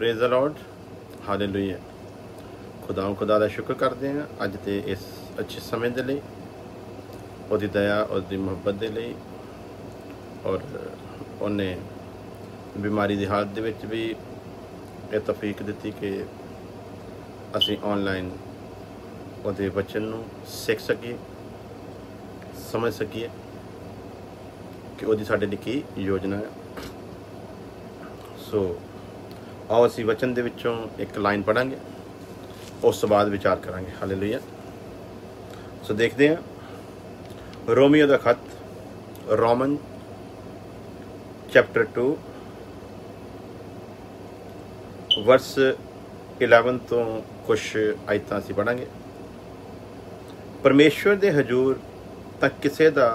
Praise the Lord, hallelujah. खुदा का शुक्र करते हैं अज के इस अच्छे समय के लिए, उसकी दया, उसकी मुहब्बत के लिए। और उन्हें बीमारी की हालत के भी ये तौफीक दी कि असी ऑनलाइन उसके वचन नूं सीख सकीए, समझ सकीए कि उसकी साडे लिए की योजना है। सो आओ असी वचन दे विचों एक लाइन पढ़ांगे, उस तो बाद विचार करांगे। हालेलुया। सो देखते हैं रोमियो का खत, रोमन चैप्टर 2 वर्स 11 तो कुछ आयतां असीं पढ़ांगे। परमेश्वर दे हजूर तां किसे दा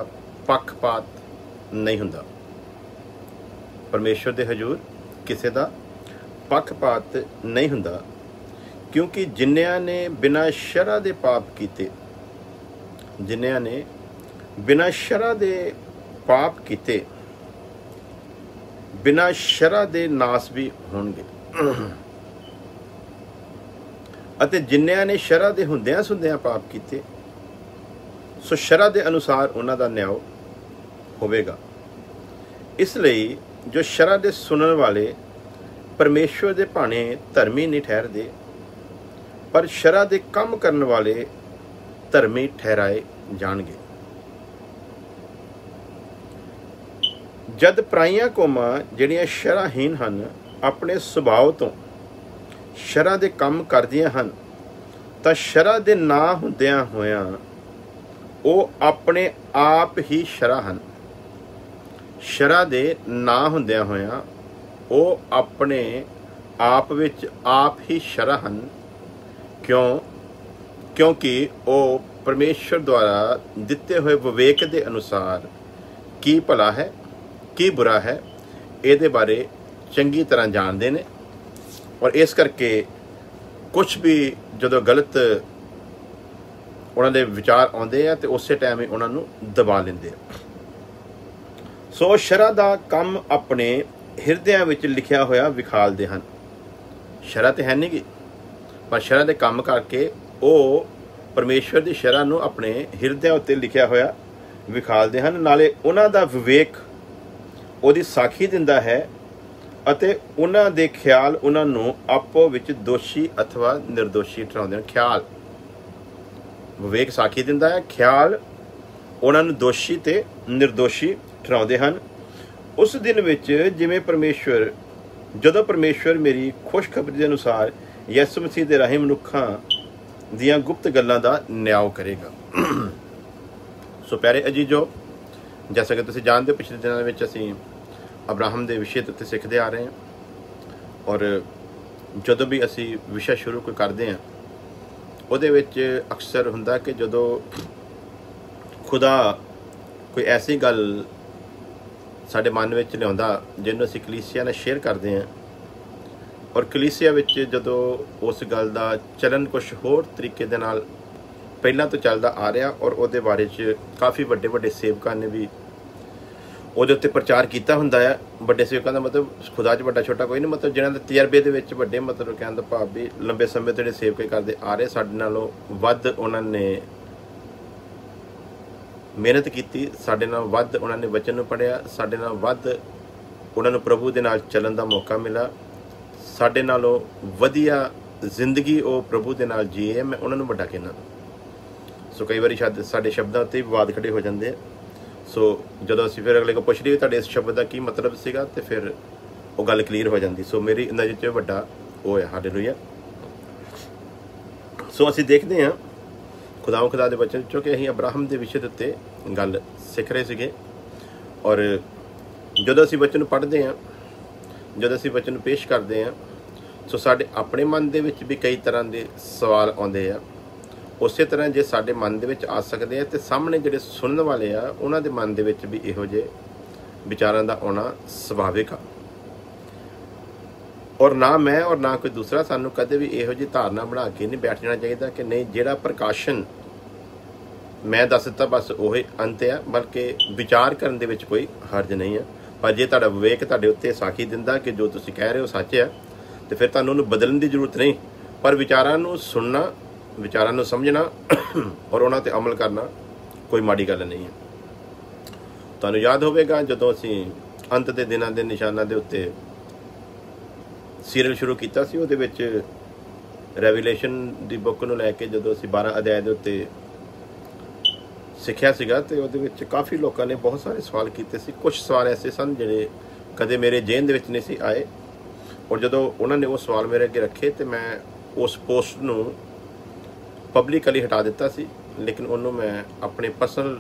पक्षपात नहीं हुंदा। परमेश्वर दे हजूर किसे दा पक्षपात नहीं हुंदा, क्योंकि जिन्नियां ने बिना शरा दे पाप कीते, जिन्नियां ने बिना शरा दे पाप कीते, बिना शरा दे नाश भी होणगे। अते जिन्नियां ने शरा दे हुंदियां सुंदियां पाप कीते, सो शरा दे अनुसार उन्हां दा न्याय होवेगा। इसलिए जो शरा दे सुनने वाले परमेश्वर दे भाणे धर्मी नहीं ठहरदे, पर शरा दे काम करने वाले धर्मी ठहराए जाणगे। जद पराइयां कौमां जिहड़ियां शराहीन हन अपने सुभाव तो शरा दे काम करदियां हन, तां शरा दे ना हुंदियां होइयां ਉਹ अपने आप ही शरा हन। शरा दे ना हुंदियां होइयां ਉਹ अपने आप विच आप ही शरा हन। क्योंकि ਉਹ परमेश्वर द्वारा दिते हुए विवेक के अनुसार की भला है की बुरा है ਇਹਦੇ बारे चंगी तरह जानते हैं। और इस करके कुछ भी जो गलत उन्होंने विचार आते हैं तो उस टाइम ही उन्होंने दबा लेंगे। सो शरा का काम अपने हिरदियां विच लिखिया होया विखालते हैं। शरा तो है नहीं गी, पर शरा के काम करके वो परमेश्वर की शरा नूं अपने हिरदियां उत्ते लिखिया होया विखालते हैं। नाले उन्हां दा विवेक उहदी साखी दिंदा है अते उन्हां दे ख्याल उन्हां नूं आपो विच दोषी अथवा निर्दोषी ठहराउंदे हैं। ख्याल, विवेक साखी दिंदा है, ख्याल उन्हां नूं दोषी ते निर्दोषी ठहराउंदे हैं। उस दिन विच जिवें परमेश्वर, जदों परमेश्वर मेरी खुशखबरी के अनुसार यसु मसीह दे राहीं मनुखां दियां गुप्त गल्लां दा न्याय करेगा। सो प्यारे अजीजो, जैसा कि तुसीं जानदे हो पिछले दिनां विच असीं अब्राहम के विषय उत्ते सीखते आ रहे हैं। और जदों भी असी विषय शुरू कोई करते हैं उहदे विच अक्सर हुंदा कि जदों खुदा कोई ऐसी गल साडे मन विच लिआउंदा जिहनूं असीं कलीसिया नाल शेयर करते हैं, और कलीसिया विच जदों उस गल दा चलन कुछ होर तरीके दे नाल पहलां तो चलदा आ रहा, और उहदे बारे च काफ़ी वड्डे वड्डे सेवकां ने भी ਉਹਦੇ ਉੱਤੇ प्रचार किया हुंदा है। ਵੱਡੇ सेवकों का मतलब खुदा च ਵੱਡਾ छोटा कोई नहीं, मतलब जिन्हां दे तजर्बे ਦੇ ਵਿੱਚ ਵੱਡੇ, मतलब कहण ਦਾ ਭਾਵ भी लंबे समय ਤੋਂ ਜਿਹੜੇ सेवक ਕਰਦੇ आ रहे, ਸਾਡੇ ਨਾਲੋਂ ਵੱਧ ਉਹਨਾਂ ਨੇ ਮਿਹਨਤ ਕੀਤੀ, ਸਾਡੇ ਨਾਲ ਵੱਧ ਉਹਨਾਂ ਨੇ ਵਚਨ ਨੂੰ ਪੜ੍ਹਿਆ, ਸਾਡੇ ਨਾਲ ਵੱਧ ਉਹਨਾਂ ਨੂੰ ਪ੍ਰਭੂ ਦੇ ਨਾਲ ਚੱਲਣ ਦਾ ਮੌਕਾ ਮਿਲਾ, ਸਾਡੇ ਨਾਲੋਂ ਵਧੀਆ ਜ਼ਿੰਦਗੀ ਉਹ ਪ੍ਰਭੂ ਦੇ ਨਾਲ ਜੀਏ। ਮੈਂ ਉਹਨਾਂ ਨੂੰ ਵੱਡਾ ਕਹਿੰਦਾ। ਸੋ ਕਈ ਵਾਰੀ ਸਾਡੇ ਸ਼ਬਦਾਂ ਉੱਤੇ ਵਿਵਾਦ ਖੜੇ ਹੋ ਜਾਂਦੇ ਆ। सो जो असीं फिर अगले को पुछ लईए तुहाडे इस शब्द का की मतलब सीगा, तो फिर वो गल क्लीयर हो जाती। सो मेरी नज़र च वड्डा वो है। हालेलुया। सो असीं देखते हैं खुदा दे वचन चों कि असीं अब्राहम के विषय के उत्ते गल सीख रहे सीगे। और जो असीं वचन पढ़ते हैं, जो असीं वचन पेश करते हैं, सो साडे अपने मन दे विच भी कई तरह के सवाल आउंदे आ। उस तरह जे साडे मन दे विच आ सकते हैं तो सामने जिहड़े सुनने वाले आ उन्हां दे मन दे विच भी इहो जिहे विचारां दा आउणा सुभाविक आ। और ना मैं और ना कोई दूसरा सानू कदे भी इहो जी धारणा बना के नहीं बैठ जाना चाहिए कि नहीं जिहड़ा प्रकाशन मैं दस दिता बस उही अंत है, बल्कि विचार करने दे विच कोई हर्ज नहीं है। पर जे तुहाडा विवेक तुहाडे उत्ते साखी दिंदा कि जो तुसीं कह रहे हो सच है, तो फिर तुहानूं उहनूं बदलण की जरूरत नहीं, पर विचारां नूं सुनना, विचारां नूं समझना और उन्हां ते अमल करना कोई माड़ी गल नहीं है। तुहानूं याद होवेगा जदों असीं अंत दे दिनां दे निशानां दे उत्ते सीरीयल शुरू कीता सी, उहदे विच रेवलेशन दी बुक नूं लैके जदों असीं 12 अध्याय दे उत्ते सिक्ख्या सीगा, ते उहदे विच काफ़ी लोकां ने बहुत सारे सवाल कीते सी। कुछ सवाल ऐसे सन जिहड़े कदे मेरे जेहन दे विच नहीं सी आए, और जदों उन्हां ने वो सवाल मेरे अगे रखे तो मैं उस पोस्ट नूं पब्लिकली हटा दिता सी, लेकिन उन्होंने मैं अपने पर्सनल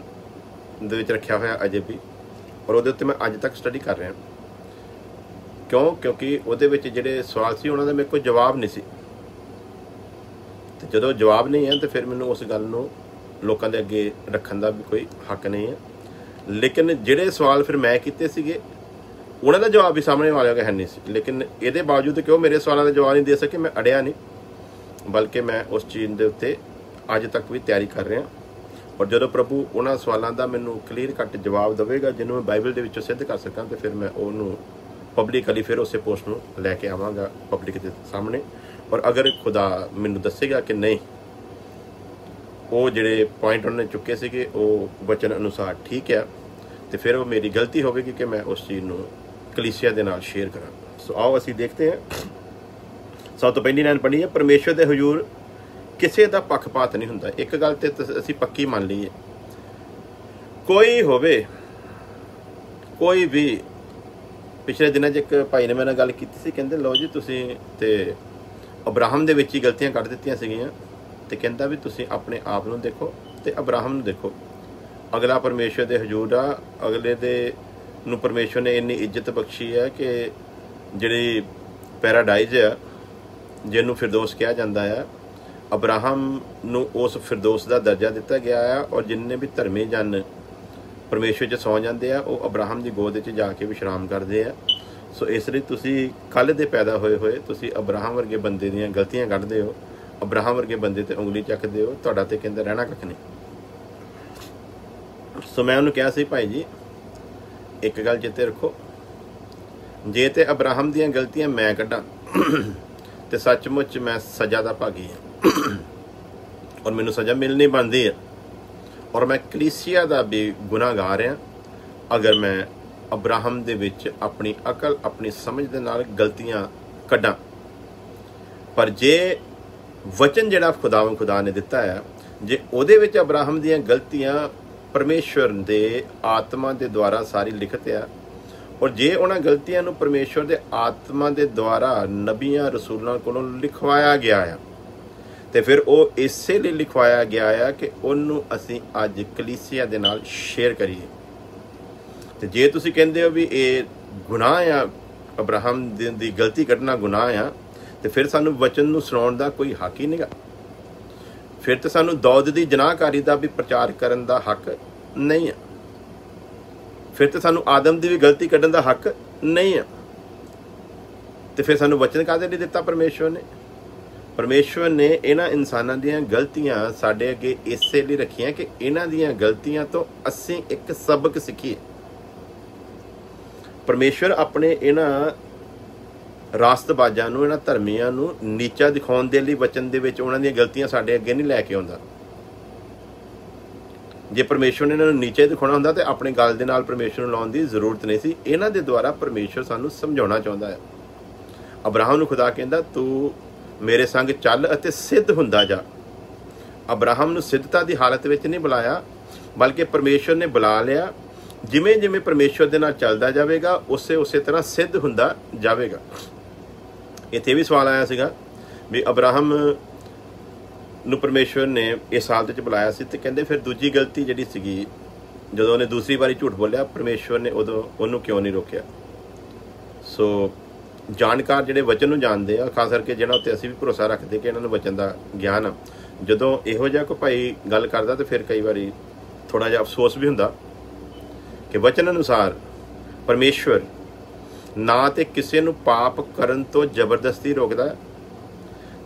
दे विच रखिया होया अजे भी, और उहदे उत्ते मैं अज तक स्टडी कर रहा। क्यों? क्योंकि उहदे विच जिहड़े सवाल सी उन्हां दा मेरे कोल जवाब नहीं सी, ते जदों जवाब नहीं है तो फिर मैनूं उस गल नूं लोकां दे अगे रखण दा भी कोई हक नहीं है। लेकिन जिहड़े सवाल फिर मैं कीते सीगे उन्हां दा जवाब भी सामने वाले है नहीं सी, लेकिन इहदे बावजूद कि वो मेरे सवालों का जवाब नहीं दे सके, मैं अड़िया नहीं, बल्कि मैं उस चीज़ के उत्ते अज तक भी तैयारी कर रहा। और जदों प्रभु उन्होंने सवालों का मैनू क्लीयर कट जवाब देगा जिन्होंने मैं बाइबल के विचों सिद्ध कर सकां, तो फिर मैं उन्होंने पब्लिकली फिर उस पोस्ट में लैके आवांगा पब्लिक के सामने। और अगर खुदा मैनू दसेगा कि नहीं वो जिहड़े पॉइंट उन्होंने चुके थे वो वचन अनुसार ठीक है, तो फिर वो मेरी गलती होगी कि मैं उस चीज़ को कलीसिया के नाल शेयर करा। सो आओ असीं देखते हैं। सब तो पहली लाइन पढ़ी है, परमेश्वर के हजूर किसी का पक्षपात नहीं हुंदा। एक गल तो असीं पक्की मान लीए, कोई होवे कोई भी। पिछले दिनों एक भाई ने मेरे नाल गल कीती सी, कहंदे लो जी तुसीं ते अब्राहम दे विच ही गलतियां कढ दित्तियां सीगियां, ते कहंदा भी तुसीं अपने आप नूं देखो ते अब्राहम नूं देखो। अगला परमेश्वर के हजूर आ, अगले दे नूं परमेश्वर ने इन्नी इज्जत बख्शी है कि जिहड़ी पैराडाइज है जिन्हों फिरदौस कहा जाता है, अब्राहम नूं उस फिरदौस का दर्जा दिता गया है, और जिन्ने भी धर्मी जन परमेश्वर च सौ जाते हैं वो अब्राहम की गोद च जाके विश्राम करते हैं। सो इसलिए तुसीं कल दे पैदा होए तुसीं अब्राहम वर्गे बंदे दीयां गलतियां कढदे हो, अब्राहम वर्गे बंदे ते उंगली चकदे हो, तुहाडा ते कहंदे रहना कख नहीं। सो मैं उन्होंने कहा सी, भाई जी एक गल चेते रखो, जे ते अब्राहम दीयां गलतियां मैं कढां तो सचमुच मैं सज़ा का भागी हाँ और मैनू सज़ा मिलनी बनती है, और मैं कलीसिया का भी गुनाहगार हाँ अगर मैं अब्राहम दे विच अपनी अकल अपनी समझ दे नाल गलतियां कढां। पर जे वचन जिहड़ा खुदा ने दिता है, जे उहदे विच अब्राहम दीयां गलतियां परमेश्वर दे आत्मा दे द्वारा सारी लिखत है, और जे उन्हां गलतियां नूं परमेश्वर दे आत्मा दे द्वारा नबियां रसूलां कोलों लिखवाया गया है, तो फिर वो इसे लिए लिखवाया गया है कि उन्होंने असीं अज कलीसिया दे नाल शेयर करिए। तो जे तुसीं कहंदे हो भी ये गुनाह आ, अब्राहम दी गलती कढना गुनाह आ, तो फिर सानू वचन नूं सुणाउण दा कोई हक ही नहीं गा। फिर तो सानू दौद की जनाहकारी का भी प्रचार करने का हक नहीं है, फिर तो सानू आदम की भी गलती कढण का हक नहीं है। तो फिर सानू वचन काहदे लई दिता परमेश्वर ने? परमेश्वर ने इन्हां इंसानां दीयां गलतियां साडे अगे इसे लिए रखियां कि इन्हां दीयां गलतियां तो असीं एक सबक सीखीए। परमेश्वर अपने इन्हां रास्तबाजां नूं, इन्हां धर्मियां नूं नीचा दिखाउण दे लई वचन दे विच उन्हां दीयां गलतियां साडे अगे नहीं लैके आउंदा। जे परमेश्वर ने इन्हां नूं नीचे दिखाउणा हुंदा ते अपने गल दे नाल परमेश्वर नूं लाउण दी जरूरत नहीं सी। इन्हां दे द्वारा परमेश्वर सानूं समझाउणा चाहुंदा है। अब्राहम नूं खुदा कहंदा तू मेरे संग चल अते सिद्ध हुंदा जा। अब्राहम नूं सिद्धता की हालत में नहीं बुलाया, बल्कि परमेश्वर ने बुला लिया। जिमें जिमें परमेश्वर दे नाल चलदा जावेगा उसे तरह सिद्ध हुंदा जावेगा। इत्थे भी सवाल आया सीगा भी अब्राहम नूं परमेश्वर ने इस हालत च बुलाया सी, ते कहंदे फिर दूजी गलती जिहड़ी सीगी जदों उहने दूसरी बारी झूठ बोलिया, परमेश्वर ने उदों उहनूं क्यों नहीं रोकिया? सो जानकार जिहड़े वचन नूं जानदे आ, खास करके जिहड़ा उत्ते असीं भी भरोसा रखदे कि इन्हां नूं वचन दा ज्ञान आ, जदों इहो जिहा कोई भाई गल करदा तो फिर कई बारी थोड़ा जिहा अफसोस भी हुंदा कि वचन अनुसार परमेश्वर ना तो किसी नूं पाप करन तो जबरदस्ती रोकदा है,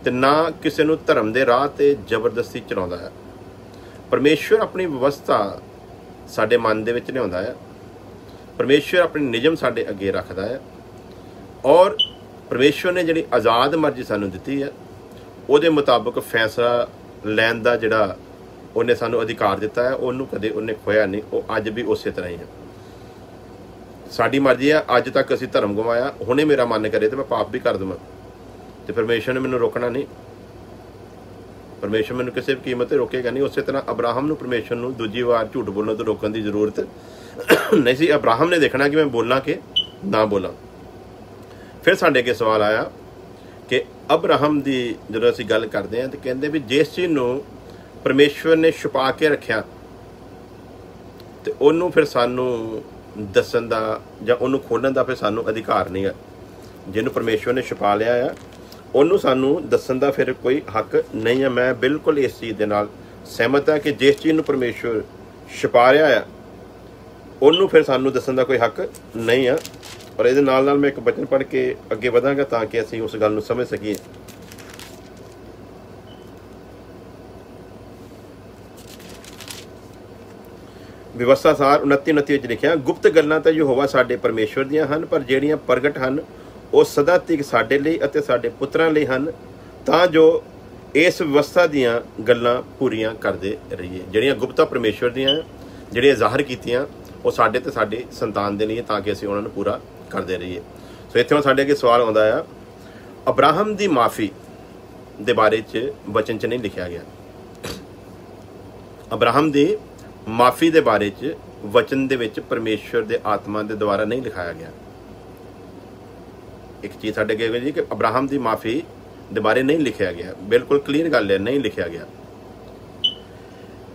ते ना किसी नूं धर्म दे राह ते जबरदस्ती चलाउंदा है। परमेश्वर अपनी व्यवस्था साडे मन दे विच लिआउंदा है। परमेश्वर अपने नियम साडे अगे रखदा है, और परमेश्वर ने जिहड़ी आज़ाद मर्जी सानू दित्ती है ਉਹਦੇ मुताबिक फैसला लैन का जिहड़ा ਉਹਨੇ ਸਾਨੂੰ अधिकार दिता है ਉਹਨੂੰ कदे ਉਹਨੇ खोया नहीं। वो अज भी उस तरह ही है। साडी मर्जी है। अज तक असीं धर्म गवाया, हुणे मेरा मन करे तो मैं पाप भी कर देवां तो परमेश्वर ने मैनूं रोकना नहीं। परमेश्वर मैनूं किसी भी कीमत ते रोकेगा नहीं। उस तरह अब्राहम नूं परमेश्वर नूं दूजी वार झूठ बोलण तो रोकण की जरूरत नहीं सी। अब्राहम ने देखना कि मैं बोलां कि ना बोलां। फिर साडे अगे सवाल आया कि अब्राहम की जो असीं गल करते हैं तो कहते भी जिस चीज़ नूं परमेश्वर ने छुपा के रखिया तो उन्होंने फिर सानू दसन का या उन्होंने खोलण का फिर सानू अधिकार नहीं है। जिन्होंने परमेश्वर ने छुपा लिया है उन्होंने सानू दसन का फिर कोई हक नहीं है। मैं बिल्कुल इस चीज़ के नाल सहमत है कि जिस चीज़ नूं परमेश्वर छुपा रहा है उन्होंने फिर सानू दसन का कोई हक नहीं है। और ये नाल नाल मैं एक वचन पढ़ के अगे वधांगा ताकि असीं उस गल नूं समझ सकीए। व्यवस्था सार 29 लिखिया, गुप्त गल्लां तां यहोवा साडे परमेश्वर दियां हन, पर ਜਿਹੜੀਆਂ प्रगट हन ਉਹ सदा तक साडे लई अते साडे पुत्रां लई हन, तां जो इस व्यवस्था दीयां गल्लां पूरीआं करदे रहिए। ਜਿਹੜੀਆਂ गुप्ता परमेश्वर दीयां ਜਿਹੜੀਆਂ ਜ਼ਾਹਰ ਕੀਤੀਆਂ ਉਹ ਸਾਡੇ ਤੇ ਸਾਡੀ ਸੰਤਾਨ ਦੇ ਲਈ ਤਾਂ ਕਿ ਅਸੀਂ ਉਹਨਾਂ ਨੂੰ ਪੂਰਾ ਕਰਦੇ ਰਹੀਏ। ਸੋ ਇੱਥੇ ਸਾਡੇ ਅੱਗੇ ਸਵਾਲ ਆਉਂਦਾ ਆ, ਅਬਰਾਹਮ ਦੀ ਮਾਫੀ ਦੇ ਬਾਰੇ 'ਚ ਵਚਨ 'ਚ ਨਹੀਂ ਲਿਖਿਆ ਗਿਆ। ਅਬਰਾਹਮ ਦੀ माफ़ी के बारे च वचन दे विच परमेश्वर के आत्मा के द्वारा नहीं लिखाया गया। एक चीज़ साढ़े अगे जी कि अब्राहम की माफ़ी के बारे नहीं लिखा गया। बिल्कुल क्लीयर गल है, नहीं लिखा गया।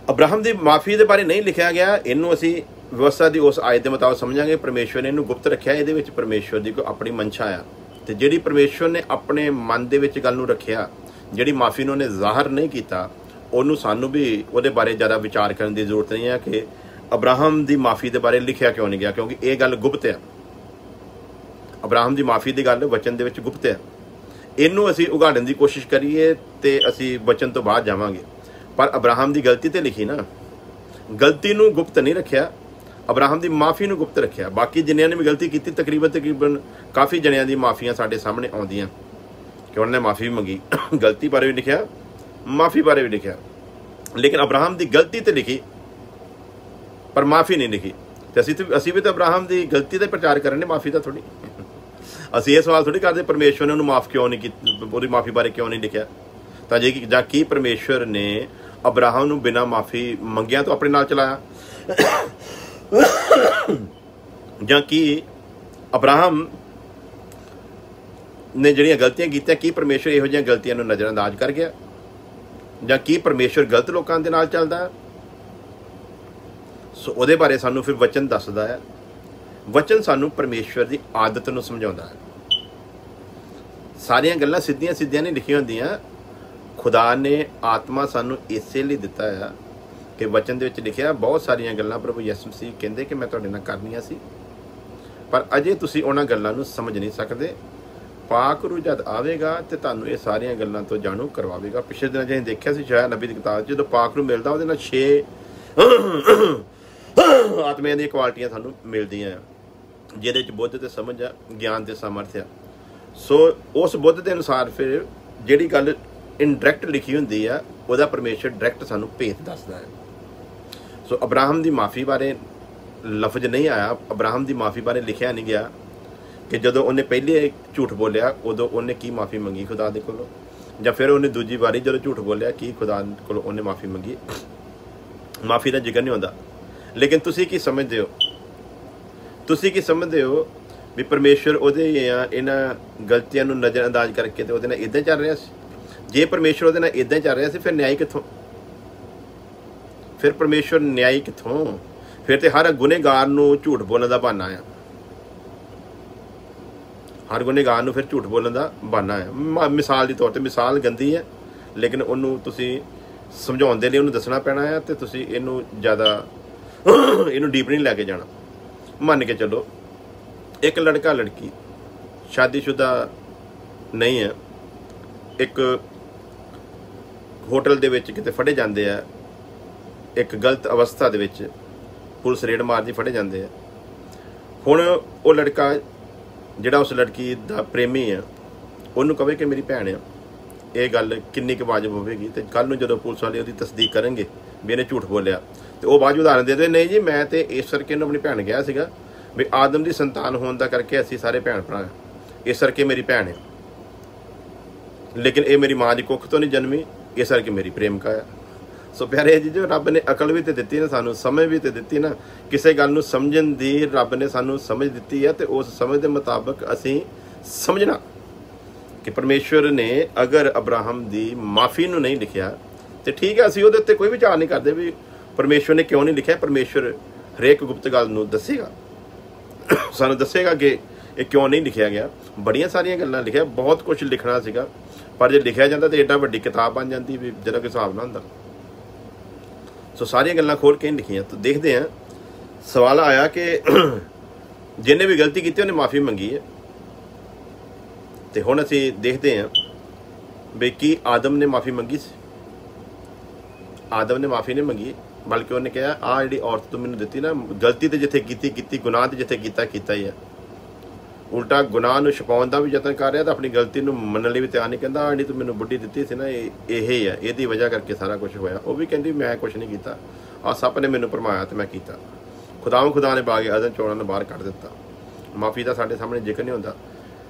अब्राहम की माफ़ी के बारे नहीं लिखा गया। इनू असी व्यवस्था की उस आयत के मुताबिक समझांगे। परमेश्वर ने इनू गुप्त रखा, ये परमेश्वर की कोई अपनी मंशा आ तो जिहड़ी परमेश्वर ने अपने मन के गल नूं रखिया, जिहड़ी माफ़ी ने उन्हें ज़ाहर नहीं किया, ਉਹਨੂੰ ਸਾਨੂੰ भी ਉਹਦੇ बारे ज़्यादा विचार करने की जरूरत नहीं है कि अब्राहम की माफ़ी के बारे लिखा क्यों नहीं गया, क्योंकि ये गल गुप्त है। अब्राहम की माफ़ी की गल वचन दे विच गुप्त है। इनू असी उगाड़न की कोशिश करिए तो असी वचन तो बाद जावांगे, पर अब्राहम की गलती तो लिखी ना, गलती नूं गुप्त नहीं रखिया, अब्राहम की माफ़ी नूं गुप्त रखिया। बाकी जिन्होंने भी गलती की तकरीबन काफ़ी जणियां दी माफ़ियां साडे सामने आउंदियां कि उन्होंने माफ़ी मंगी। गलती बारे भी लिखिया, माफ़ी बारे भी लिखा, लेकिन अब्राहम की गलती तो लिखी पर माफ़ी नहीं लिखी। तो असी भी तो अब्राहम की गलती का प्रचार करने, माफ़ी का थोड़ी। असी ये सवाल थोड़ी करते परमेश्वर ने उन्होंने माफ़ क्यों नहीं की, पूरी माफ़ी बारे क्यों नहीं लिखा। तो जे जां की परमेश्वर ने अब्राहम नूं बिना माफ़ी मंगिया तो अपने नाल चलाया, जां की अब्राहम ने जिहड़ियां गलतियां कीतियां की परमेश्वर इहो जिहियां गलतियां नूं नज़रअंदाज कर गया, जां की परमेश्वर गलत लोगों के नाल चलदा है। सो उहदे बारे सानू फिर वचन दसदा है। वचन सानू परमेश्वर की आदत नूं समझाउंदा है। सारियां गल्लां सीधियां सीधियां नहीं लिखियां हुंदियां। खुदा ने आत्मा सानू इसे लिए दिता है कि वचन दे विच लिखिया बहुत सारियां गल्लां प्रभु यीशु मसीह कहंदे कि मैं तुहाडे नाल करनियां सी, पर अजे तुसीं उहनां गल्लां नूं समझ नहीं सकदे। पाक रू जद आवेगा तो तुहानू ये सारिया गल्लां तो जाणू करवावेगा। पिछले दिन जिह देखिया सी शायद नबी दी किताब जो पाक रू मिलदा उहदे नाल 6 आत्मिया दी क्वालिटियां सानू मिलदियां, जिहदे च बुद्ध ते समझ आ, ज्ञान ते सामर्थ्य। सो उस बुद्ध के अनुसार फिर जिहड़ी गल इनडायरैक्ट लिखी हुंदी आ उहदा परमेश्वर डायरैक्ट सानू भेत दसदा है। सो अब्राहम की माफ़ी बारे लफज नहीं आया, अब्राहम की माफ़ी बारे लिखिया नहीं गया कि जदों उन्हें पहले झूठ बोलिया उदों उन्हें की माफ़ी मंगी खुदा दे कोलों, जां फिर उन्हें दूजी बारी जदों झूठ बोलिया की खुदा कोलों उन्हें माफ़ी मंगी। माफ़ी का जिक्र नहीं होंदा। लेकिन तुसी की समझते हो, तुसी की समझते हो भी परमेश्वर उहदे इन्हां गलतियां नूं नज़रअंदाज करके तो उहदे नाल इदां चल रहा सी। जे परमेश्वर उहदे नाल इदां चल रहा सी फिर न्याय कित्थों, फिर परमेश्वर न्याय कित्थों? फिर तो हर गुनहगार नूं झूठ बोलण दा बहाना है, हर गुनहगार नूं फिर झूठ बोलण दा बहाना है। मिसाल के तौर पर मिसाल गंदी है, लेकिन उन्होंने तुसी समझाउण दे लई उन्होंने दसना पैना है तो तुसी इहनूं ज़्यादा इहनूं डीप नहीं लैके जाना। मान के चलो एक लड़का लड़की शादीशुदा नहीं है, एक होटल दे विच किते फड़े जाते हैं, एक गलत अवस्था दे विच पुलिस रेड मारदी फड़े जाते हैं। हुण वो लड़का जिहड़ा उस लड़की दा प्रेमी है ਉਹਨੂੰ ਕਹੇ ਕਿ ਮੇਰੀ ਭੈਣ ਆ, ਇਹ ਗੱਲ ਕਿੰਨੀ ਕੁ ਵਾਜਬ ਹੋਵੇਗੀ। ਤੇ ਕੱਲ ਨੂੰ ਜਦੋਂ ਪੁਲਿਸ ਵਾਲੇ ਉਹਦੀ ਤਸਦੀਕ ਕਰਨਗੇ ਵੀ ਇਹਨੇ ਝੂਠ ਬੋਲਿਆ, ਤੇ ਉਹ ਬਾਅਦ ਉਦਾਹਰਨ ਦੇ ਦੇ, ਨਹੀਂ ਜੀ ਮੈਂ ਤੇ ਇਸ ਕਰਕੇ ਇਹਨੂੰ ਆਪਣੀ ਭੈਣ ਕਿਹਾ ਸੀਗਾ ਵੀ ਆਦਮ ਦੀ ਸੰਤਾਨ ਹੋਣ ਦਾ ਕਰਕੇ ਅਸੀਂ ਸਾਰੇ ਭੈਣ ਭਰਾ ਹਾਂ, ਇਸ ਕਰਕੇ ਮੇਰੀ ਭੈਣ ਹੈ, ਲੇਕਿਨ ਇਹ ਮੇਰੀ ਮਾਂ ਦੀ ਕੁੱਖ ਤੋਂ ਨਹੀਂ ਜਨਮੀ, ਇਸ ਕਰਕੇ ਮੇਰੀ ਪ੍ਰੇਮਿਕਾ ਆ। ਸੋ ਪਿਆਰੇ ਜੀ, ਜੋ ਰੱਬ ਨੇ ਅਕਲ ਵੀ ਤੇ ਦਿੱਤੀ ਨਾ, ਸਾਨੂੰ ਸਮਝ ਵੀ ਤੇ ਦਿੱਤੀ ਨਾ, ਕਿਸੇ ਗੱਲ ਨੂੰ ਸਮਝਣ ਦੀ ਰੱਬ ਨੇ ਸਾਨੂੰ ਸਮਝ ਦਿੱਤੀ ਹੈ, ਤੇ ਉਸ ਸਮਝ ਦੇ ਮੁਤਾਬਕ ਅਸੀਂ ਸਮਝਣਾ ਕਿ ਪਰਮੇਸ਼ਵਰ ਨੇ ਅਗਰ ਅਬਰਾਹਮ ਦੀ ਮਾਫੀ ਨੂੰ ਨਹੀਂ ਲਿਖਿਆ ਤੇ ਠੀਕ ਹੈ, ਅਸੀਂ ਉਹਦੇ ਉੱਤੇ ਕੋਈ ਵਿਚਾਰ ਨਹੀਂ ਕਰਦੇ ਵੀ ਪਰਮੇਸ਼ਵਰ ਨੇ ਕਿਉਂ ਨਹੀਂ ਲਿਖਿਆ। ਪਰਮੇਸ਼ਵਰ ਹਰੇਕ ਗੁਪਤ ਗੱਲ ਨੂੰ ਦੱਸੇਗਾ, ਸਾਨੂੰ ਦੱਸੇਗਾ ਕਿ ਇਹ ਕਿਉਂ ਨਹੀਂ ਲਿਖਿਆ ਗਿਆ। ਬੜੀਆਂ ਸਾਰੀਆਂ ਗੱਲਾਂ ਲਿਖਿਆ, ਬਹੁਤ ਕੁਝ ਲਿਖਣਾ ਸੀਗਾ, ਪਰ ਜੇ ਲਿਖਿਆ ਜਾਂਦਾ ਤਾਂ ਏਡਾ ਵੱਡੀ ਕਿਤਾਬ ਬਣ ਜਾਂਦੀ ਵੀ ਜਿਹੜਾ ਕੋਈ ਹਿਸਾਬ ਨਾ ਹੁੰਦਾ। ਸੋ ਸਾਰੀਆਂ ਗੱਲਾਂ ਖੋਲ ਕੇ ਨਹੀਂ ਲਿਖੀਆਂ। ਤਾਂ ਦੇਖਦੇ ਹਾਂ, ਸਵਾਲ ਆਇਆ ਕਿ ਜਿਹਨੇ ਵੀ ਗਲਤੀ ਕੀਤੀ ਉਹਨੇ ਮਾਫੀ ਮੰਗੀ ਹੈ, ਤੇ ਹੁਣ ਅਸੀਂ ਦੇਖਦੇ ਹਾਂ ਵੀ ਕੀ ਆਦਮ ਨੇ ਮਾਫੀ ਮੰਗੀ ਸੀ। ਆਦਮ ਨੇ ਮਾਫੀ ਨਹੀਂ ਮੰਗੀ, ਬਲਕਿ ਉਹਨੇ ਕਿਹਾ ਆਹ ਜਿਹੜੀ ਔਰਤ ਤੂੰ ਮੈਨੂੰ ਦਿੱਤੀ ਨਾ, ਗਲਤੀ ਤੇ ਜਿੱਥੇ ਕੀਤੀ, ਗੁਨਾਹ ਤੇ ਜਿੱਥੇ ਕੀਤਾ ਹੀ ਹੈ। ਉਲਟਾ ਗੁਨਾਹ ਨੂੰ ਛੁਪਾਉਣ ਦਾ ਵੀ ਯਤਨ ਕਰ ਰਿਹਾ, ਤਾਂ ਆਪਣੀ ਗਲਤੀ ਨੂੰ ਮੰਨਣ ਲਈ ਵੀ ਤਿਆਰ ਨਹੀਂ। ਕਹਿੰਦਾ ਜਿਹੜੀ ਤੂੰ ਮੈਨੂੰ ਬੁੱਢੀ ਦਿੱਤੀ ਸੀ ਨਾ, ਇਹ ਹੀ ਹੈ, ਇਹਦੀ ਵਜ੍ਹਾ ਕਰਕੇ ਸਾਰਾ ਕੁਝ ਹੋਇਆ। ਉਹ ਵੀ ਕਹਿੰਦੀ ਮੈਂ ਕੁਝ ਨਹੀਂ ਕੀਤਾ, ਆਹ ਸੱਪ ਨੇ ਮੈਨੂੰ ਭਰਮਾਇਆ ਤੇ ਮੈਂ ਕੀਤਾ। ਖੁਦਾ ਨੇ ਬਾਗੇ ਆਦਮ ਚੋਣਾਂ ਨੂੰ ਬਾਹਰ ਕੱਢ ਦਿੱਤਾ। ਮਾਫੀ ਦਾ ਸਾਡੇ ਸਾਹਮਣੇ ਜ਼ਿਕਰ ਨਹੀਂ ਹੁੰਦਾ।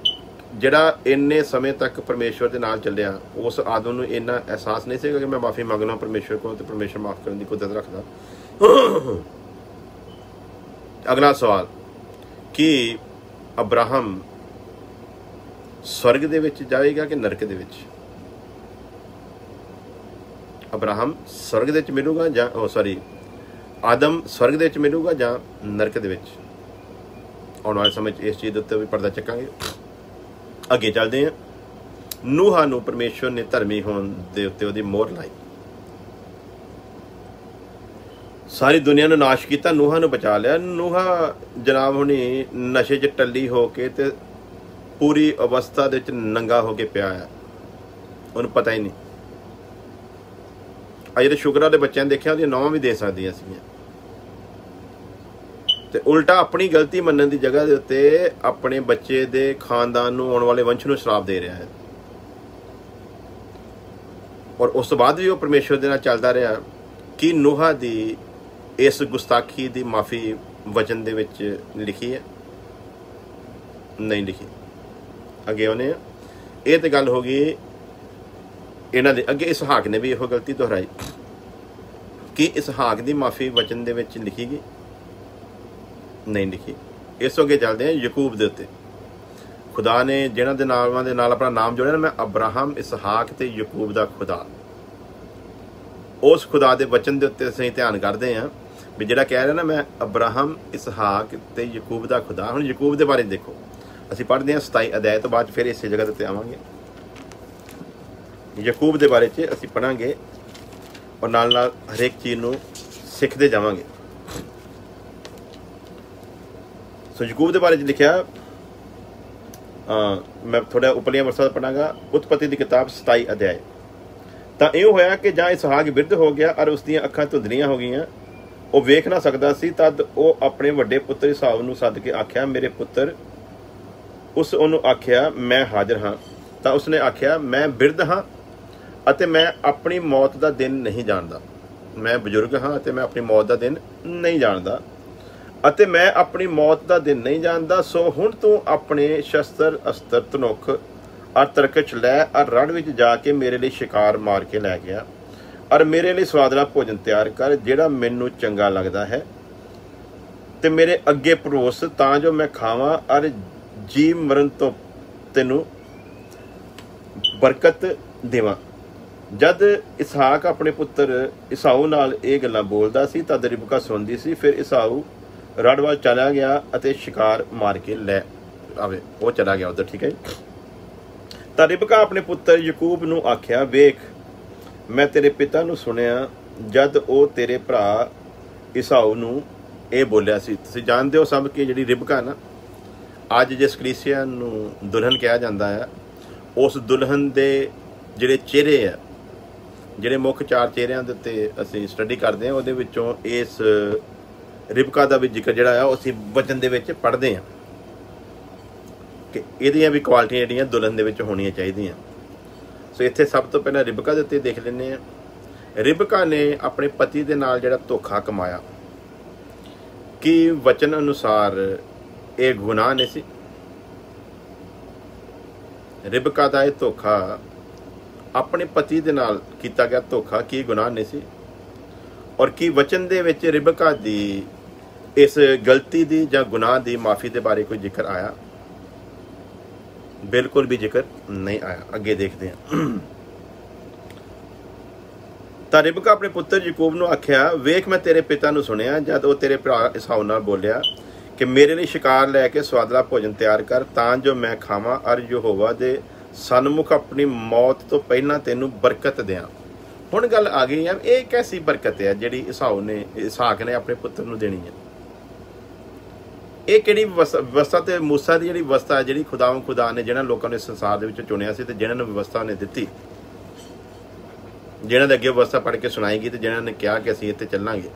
ਜਿਹੜਾ ਇੰਨੇ ਸਮੇਂ ਤੱਕ ਪਰਮੇਸ਼ਵਰ ਦੇ ਨਾਲ ਚੱਲਿਆ, ਉਸ ਆਦਮ ਨੂੰ ਇੰਨਾ ਅਹਿਸਾਸ ਨਹੀਂ ਸੀਗਾ ਕਿ ਮੈਂ ਮਾਫੀ ਮੰਗਣਾ ਪਰਮੇਸ਼ਵਰ ਕੋਲ, ਤੇ ਪਰਮੇਸ਼ਵਰ ਮਾਫ ਕਰਨ ਦੀ ਕੁਦਰਤ ਰੱਖਦਾ। ਅਗਲਾ ਸਵਾਲ, ਕਿ ਅਬਰਾਹਮ ਸਵਰਗ ਦੇ ਵਿੱਚ ਜਾਏਗਾ ਕਿ ਨਰਕ ਦੇ ਵਿੱਚ? ਅਬਰਾਹਮ ਸਵਰਗ ਦੇ ਵਿੱਚ ਮਿਲੂਗਾ ਜਾਂ ਆਦਮ ਸਵਰਗ ਦੇ ਵਿੱਚ ਮਿਲੂਗਾ ਜਾਂ ਨਰਕ ਦੇ ਵਿੱਚ? ਆਉਣ ਵਾਲੇ ਸਮੇਂ 'ਚ ਇਸ ਚੀਜ਼ ਦੇ ਉੱਤੇ ਵੀ ਪਰਦਾ ਚੱਕਾਂਗੇ। ਅੱਗੇ ਚੱਲਦੇ ਹਾਂ। ਨੂਹਾਂ ਨੂੰ ਪਰਮੇਸ਼ਵਰ ਨੇ ਧਰਮੀ ਹੋਣ ਦੇ ਉੱਤੇ ਉਹਦੀ ਮੋਹਰ ਲਾਈ, ਸਾਰੀ ਦੁਨੀਆ ਨੂੰ ਨਾਸ਼ ਕੀਤਾ, ਨੂਹਾਂ ਨੂੰ ਬਚਾ ਲਿਆ। ਨੂਹਾਂ ਜਨਾਬ ਹੁਣੀ ਨਸ਼ੇ 'ਚ ਟੱਲੀ ਹੋ ਕੇ ਤੇ ਪੂਰੀ ਅਵਸਥਾ ਦੇ ਵਿੱਚ ਨੰਗਾ ਹੋ ਕੇ ਪਿਆ ਆ, ਉਹਨੂੰ ਪਤਾ ਹੀ ਨਹੀਂ। ਅਜੇ ਤਾਂ ਸ਼ੁਕਰਾਂ ਦੇ ਬੱਚਿਆਂ ਨੇ ਦੇਖਿਆ, ਉਹਦੀਆਂ ਨੌਵਾਂ ਵੀ ਦੇ ਸਕਦੀਆਂ ਸੀਗੀਆਂ, ਤੇ ਉਲਟਾ ਆਪਣੀ ਗਲਤੀ ਮੰਨਣ ਦੀ ਜਗ੍ਹਾ ਦੇ ਉੱਤੇ ਆਪਣੇ ਬੱਚੇ ਦੇ ਖਾਨਦਾਨ ਨੂੰ, ਆਉਣ ਵਾਲੇ ਵੰਸ਼ ਨੂੰ ਸ਼ਰਾਪ ਦੇ ਰਿਹਾ ਹੈ। ਔਰ ਉਸ ਤੋਂ ਬਾਅਦ ਵੀ ਉਹ ਪਰਮੇਸ਼ਵਰ ਦੇ ਨਾਲ ਚੱਲਦਾ ਰਿਹਾ। ਕਿ ਨੂਹਾਂ ਦੀ ਇਸ ਗੁਸਤਾਖੀ ਦੀ ਮਾਫੀ ਵਚਨ ਦੇ ਵਿੱਚ ਲਿਖੀ ਹੈ? ਨਹੀਂ ਲਿਖੀ। ਅੱਗੇ ਉਹਨੇ ਇਹ ਤੇ ਗੱਲ ਹੋ ਗਈ ਇਹਨਾਂ ਦੇ ਅੱਗੇ। ਇਸਹਾਕ ਨੇ ਵੀ ਇਹੋ ਗਲਤੀ ਦੁਹਰਾਈ। ਕਿ ਇਸਹਾਕ ਦੀ ਮਾਫੀ ਵਚਨ ਦੇ ਵਿੱਚ ਲਿਖੀ ਗਈ? ਨਹੀਂ ਲਿਖੀ। ਇਸ ਤੋਂ ਅੱਗੇ ਚੱਲਦੇ ਹਾਂ ਯਕੂਬ ਦੇ ਉੱਤੇ। ਖੁਦਾ ਨੇ ਜਿਹਨਾਂ ਦੇ ਨਾਮਾਂ ਦੇ ਨਾਲ ਆਪਣਾ ਨਾਮ ਜੋੜਿਆ ਨਾ, ਮੈਂ ਅਬਰਾਹਮ, ਇਸਹਾਕ ਤੇ ਯਕੂਬ ਦਾ ਖੁਦਾ, ਉਸ ਖੁਦਾ ਦੇ ਵਚਨ ਦੇ ਉੱਤੇ ਅਸੀਂ ਧਿਆਨ ਕਰਦੇ ਹਾਂ ਵੀ ਜਿਹੜਾ ਕਹਿ ਰਿਹਾ ਨਾ, ਮੈਂ ਅਬਰਾਹਮ, ਇਸਹਾਕ ਤੇ ਯਕੂਬ ਦਾ ਖੁਦਾ। ਹੁਣ ਯਕੂਬ ਦੇ ਬਾਰੇ ਦੇਖੋ, ਅਸੀਂ ਪੜ੍ਹਦੇ ਹਾਂ 27 ਅਧਿਆਇ ਤੋਂ ਬਾਅਦ ਫਿਰ ਇਸੇ ਜਗ੍ਹਾ ਦੇ ਉੱਤੇ ਆਵਾਂਗੇ। ਯਕੂਬ ਦੇ ਬਾਰੇ 'ਚ ਅਸੀਂ ਪੜ੍ਹਾਂਗੇ ਔਰ ਨਾਲ ਨਾਲ ਹਰੇਕ ਚੀਜ਼ ਨੂੰ ਸਿੱਖਦੇ ਜਾਵਾਂਗੇ। ਸੋ ਯਕੂਬ ਦੇ ਬਾਰੇ 'ਚ ਲਿਖਿਆ, ਮੈਂ ਥੋੜਾ ਉਪਰਲੀਆਂ ਵਰਸਾਂ ਪੜਾਂਗਾ। ਉਤਪਤੀ ਦੀ ਕਿਤਾਬ 27 ਅਧਿਆਇ। ਤਾਂ ਇਹ ਹੋਇਆ ਕਿ ਜਾਂ ਇਸਹਾਕ ਬਿਰਧ ਹੋ ਗਿਆ ਔਰ ਉਸ ਦੀਆਂ ਅੱਖਾਂ ਧੁੰਦਲੀਆਂ ਹੋ ਗਈਆਂ, ਉਹ ਵੇਖ ਨਾ ਸਕਦਾ ਸੀ। ਤਦ ਉਹ ਆਪਣੇ ਵੱਡੇ ਪੁੱਤਰ ਇਸਾੂ ਨੂੰ ਸੱਦ ਕੇ ਆਖਿਆ, ਮੇਰੇ ਪੁੱਤਰ। ਉਸ ਉਹਨੂੰ ਆਖਿਆ, ਮੈਂ ਹਾਜ਼ਰ ਹਾਂ। ਤਾਂ ਉਸਨੇ ਆਖਿਆ, ਮੈਂ ਬਿਰਧ ਹਾਂ ਅਤੇ ਮੈਂ ਆਪਣੀ ਮੌਤ ਦਾ ਦਿਨ ਨਹੀਂ ਜਾਣਦਾ। ਮੈਂ ਬਜ਼ੁਰਗ ਹਾਂ ਅਤੇ ਮੈਂ ਆਪਣੀ ਮੌਤ ਦਾ ਦਿਨ ਨਹੀਂ ਜਾਣਦਾ, ਅਤੇ ਮੈਂ ਆਪਣੀ ਮੌਤ ਦਾ ਦਿਨ ਨਹੀਂ ਜਾਣਦਾ। ਸੋ ਹੁਣ ਤੂੰ ਆਪਣੇ ਸ਼ਸਤਰ ਅਸਤਰ ਧਨੁੱਖ ਔਰ ਤਰਕਸ਼ ਲੈ ਔਰ ਰਣ ਵਿੱਚ ਜਾ ਕੇ ਮੇਰੇ ਲਈ ਸ਼ਿਕਾਰ ਮਾਰ ਕੇ ਲੈ ਗਿਆ, ਔਰ ਮੇਰੇ ਲਈ ਸਵਾਦਲਾ ਭੋਜਨ ਤਿਆਰ ਕਰ ਜਿਹੜਾ ਮੈਨੂੰ ਚੰਗਾ ਲੱਗਦਾ ਹੈ, ਤੇ ਮੇਰੇ ਅੱਗੇ ਪਰੋਸ, ਤਾਂ ਜੋ ਮੈਂ ਖਾਵਾਂ ਔਰ ਜੀ ਮਰਨ ਤੋਂ ਤੈਨੂੰ ਬਰਕਤ ਦੇਵਾਂ। ਜਦ ਇਸਹਾਕ ਆਪਣੇ ਪੁੱਤਰ ਇਸਾੂ ਨਾਲ ਇਹ ਗੱਲਾਂ ਬੋਲਦਾ ਸੀ, ਤਦ ਰਿਬਕਾ ਸੁਣਦੀ ਸੀ। ਫਿਰ ਇਸਾੂ ਰੜ ਵੱਲ ਚਲਾ ਗਿਆ ਅਤੇ ਸ਼ਿਕਾਰ ਮਾਰ ਕੇ ਲੈ ਆਵੇ। ਉਹ ਚਲਾ ਗਿਆ ਉੱਧਰ, ਠੀਕ ਹੈ। ਤਾਂ ਰਿਬਕਾ ਆਪਣੇ ਪੁੱਤਰ ਯਕੂਬ ਨੂੰ ਆਖਿਆ, ਵੇਖ, ਮੈਂ ਤੇਰੇ ਪਿਤਾ ਨੂੰ ਸੁਣਿਆ ਜਦ ਉਹ ਤੇਰੇ ਭਰਾ ਇਸਾੂ ਨੂੰ ਇਹ ਬੋਲਿਆ ਸੀ। ਤੁਸੀਂ ਜਾਣਦੇ ਹੋ ਸਭ ਕਿ ਜਿਹੜੀ ਰਿਬਕਾ ਨਾ, ਅੱਜ ਜਿਸ ਕਲੀਸਿਆ ਨੂੰ ਦੁਲਹਨ ਕਿਹਾ ਜਾਂਦਾ ਹੈ, ਉਸ ਦੁਲਹਨ ਦੇ ਜਿਹੜੇ ਚਿਹਰੇ ਆ, ਜਿਹੜੇ ਮੁੱਖ 4 ਚਿਹਰਿਆਂ ਦੇ ਉੱਤੇ ਅਸੀਂ ਸਟੱਡੀ ਕਰਦੇ ਹਾਂ, ਉਹਦੇ ਵਿੱਚੋਂ ਇਸ ਰਿਬਕਾ ਦਾ ਵੀ ਜ਼ਿਕਰ ਜਿਹੜਾ ਆ ਉਹ ਅਸੀਂ ਵਚਨ ਦੇ ਵਿੱਚ ਪੜ੍ਹਦੇ ਹਾਂ। कि ਇਹਦੀਆਂ ਵੀ ਕੁਆਲਿਟੀਆਂ ਜਿਹੜੀਆਂ ਦੁਲਹਨ ਦੇ ਵਿੱਚ ਹੋਣੀਆਂ ਚਾਹੀਦੀਆਂ। ਸੋ ਇੱਥੇ ਸਭ ਤੋਂ ਪਹਿਲਾਂ ਰਿਬਕਾ ਦੇ ਉੱਤੇ ਦੇਖ ਲੈਂਦੇ ਹਾਂ। ਰਿਬਕਾ ਨੇ ਆਪਣੇ ਪਤੀ ਦੇ ਨਾਲ ਜਿਹੜਾ ਧੋਖਾ ਕਮਾਇਆ, ਕੀ ਵਚਨ ਅਨੁਸਾਰ ਇਹ ਗੁਨਾਹ ਨਹੀਂ ਸੀ? ਰਿਬਕਾ ਦਾ ਇਹ ਧੋਖਾ, ਆਪਣੇ ਪਤੀ ਦੇ ਨਾਲ ਕੀਤਾ ਗਿਆ ਧੋਖਾ, ਕੀ ਗੁਨਾਹ ਨਹੀਂ ਸੀ? ਔਰ ਕੀ ਵਚਨ ਦੇ ਵਿੱਚ ਰਿਬਕਾ ਦੀ ਇਸ ਗਲਤੀ ਦੀ ਜਾਂ ਗੁਨਾਹ ਦੀ ਮਾਫੀ ਦੇ ਬਾਰੇ ਕੋਈ ਜ਼ਿਕਰ ਆਇਆ? ਬਿਲਕੁਲ ਵੀ ਜ਼ਿਕਰ ਨਹੀਂ ਆਇਆ। ਅੱਗੇ ਦੇਖਦੇ ਹਾਂ। ਤਾਂ ਰਿਬਕਾ ਆਪਣੇ ਪੁੱਤਰ ਯਾਕੂਬ ਨੂੰ ਆਖਿਆ, ਵੇਖ ਮੈਂ ਤੇਰੇ ਪਿਤਾ ਨੂੰ ਸੁਣਿਆ ਜਦ ਉਹ ਤੇਰੇ ਭਰਾ ਈਸਾਊ ਨਾਲ ਬੋਲਿਆ ਕਿ ਮੇਰੇ ਲਈ ਸ਼ਿਕਾਰ ਲੈ ਕੇ ਸਵਾਦਲਾ ਭੋਜਨ ਤਿਆਰ ਕਰ ਤਾਂ ਜੋ ਮੈਂ ਖਾਵਾਂ ਅਰ ਯਹੋਵਾ ਦੇ ਸਨਮੁਖ ਆਪਣੀ ਮੌਤ ਤੋਂ ਪਹਿਲਾਂ ਤੈਨੂੰ ਬਰਕਤ ਦਿਆਂ। ਹੁਣ ਗੱਲ ਆ ਗਈ ਹੈ, ਇਹ ਕੈਸੀ ਬਰਕਤ ਹੈ ਜਿਹੜੀ ਇਸਾਕ ਨੇ ਆਪਣੇ ਪੁੱਤਰ ਨੂੰ ਦੇਣੀ ਹੈ? ਇਹ ਕਿਹੜੀ ਵਿਵਸਥਾ ਤੇ ਮੂਸਾ ਦੀ ਜਿਹੜੀ ਵਿਵਸਥਾ, ਜਿਹੜੀ ਖੁਦਾ ਨੇ ਜਿਹਨਾਂ ਲੋਕਾਂ ਨੇ ਸੰਸਾਰ ਦੇ ਵਿੱਚ ਚੁਣਿਆ ਸੀ ਤੇ ਜਿਹਨਾਂ ਨੂੰ ਵਿਵਸਥਾ ਨੇ ਦਿੱਤੀ, ਜਿਹਨਾਂ ਦੇ ਅੱਗੇ ਵਿਵਸਥਾ ਪੜ੍ਹ ਕੇ ਸੁਣਾਈ ਗਈ ਤੇ ਜਿਹਨਾਂ ਨੇ ਕਿਹਾ ਕਿ ਅਸੀਂ ਇੱਥੇ ਚੱਲਾਂਗੇ,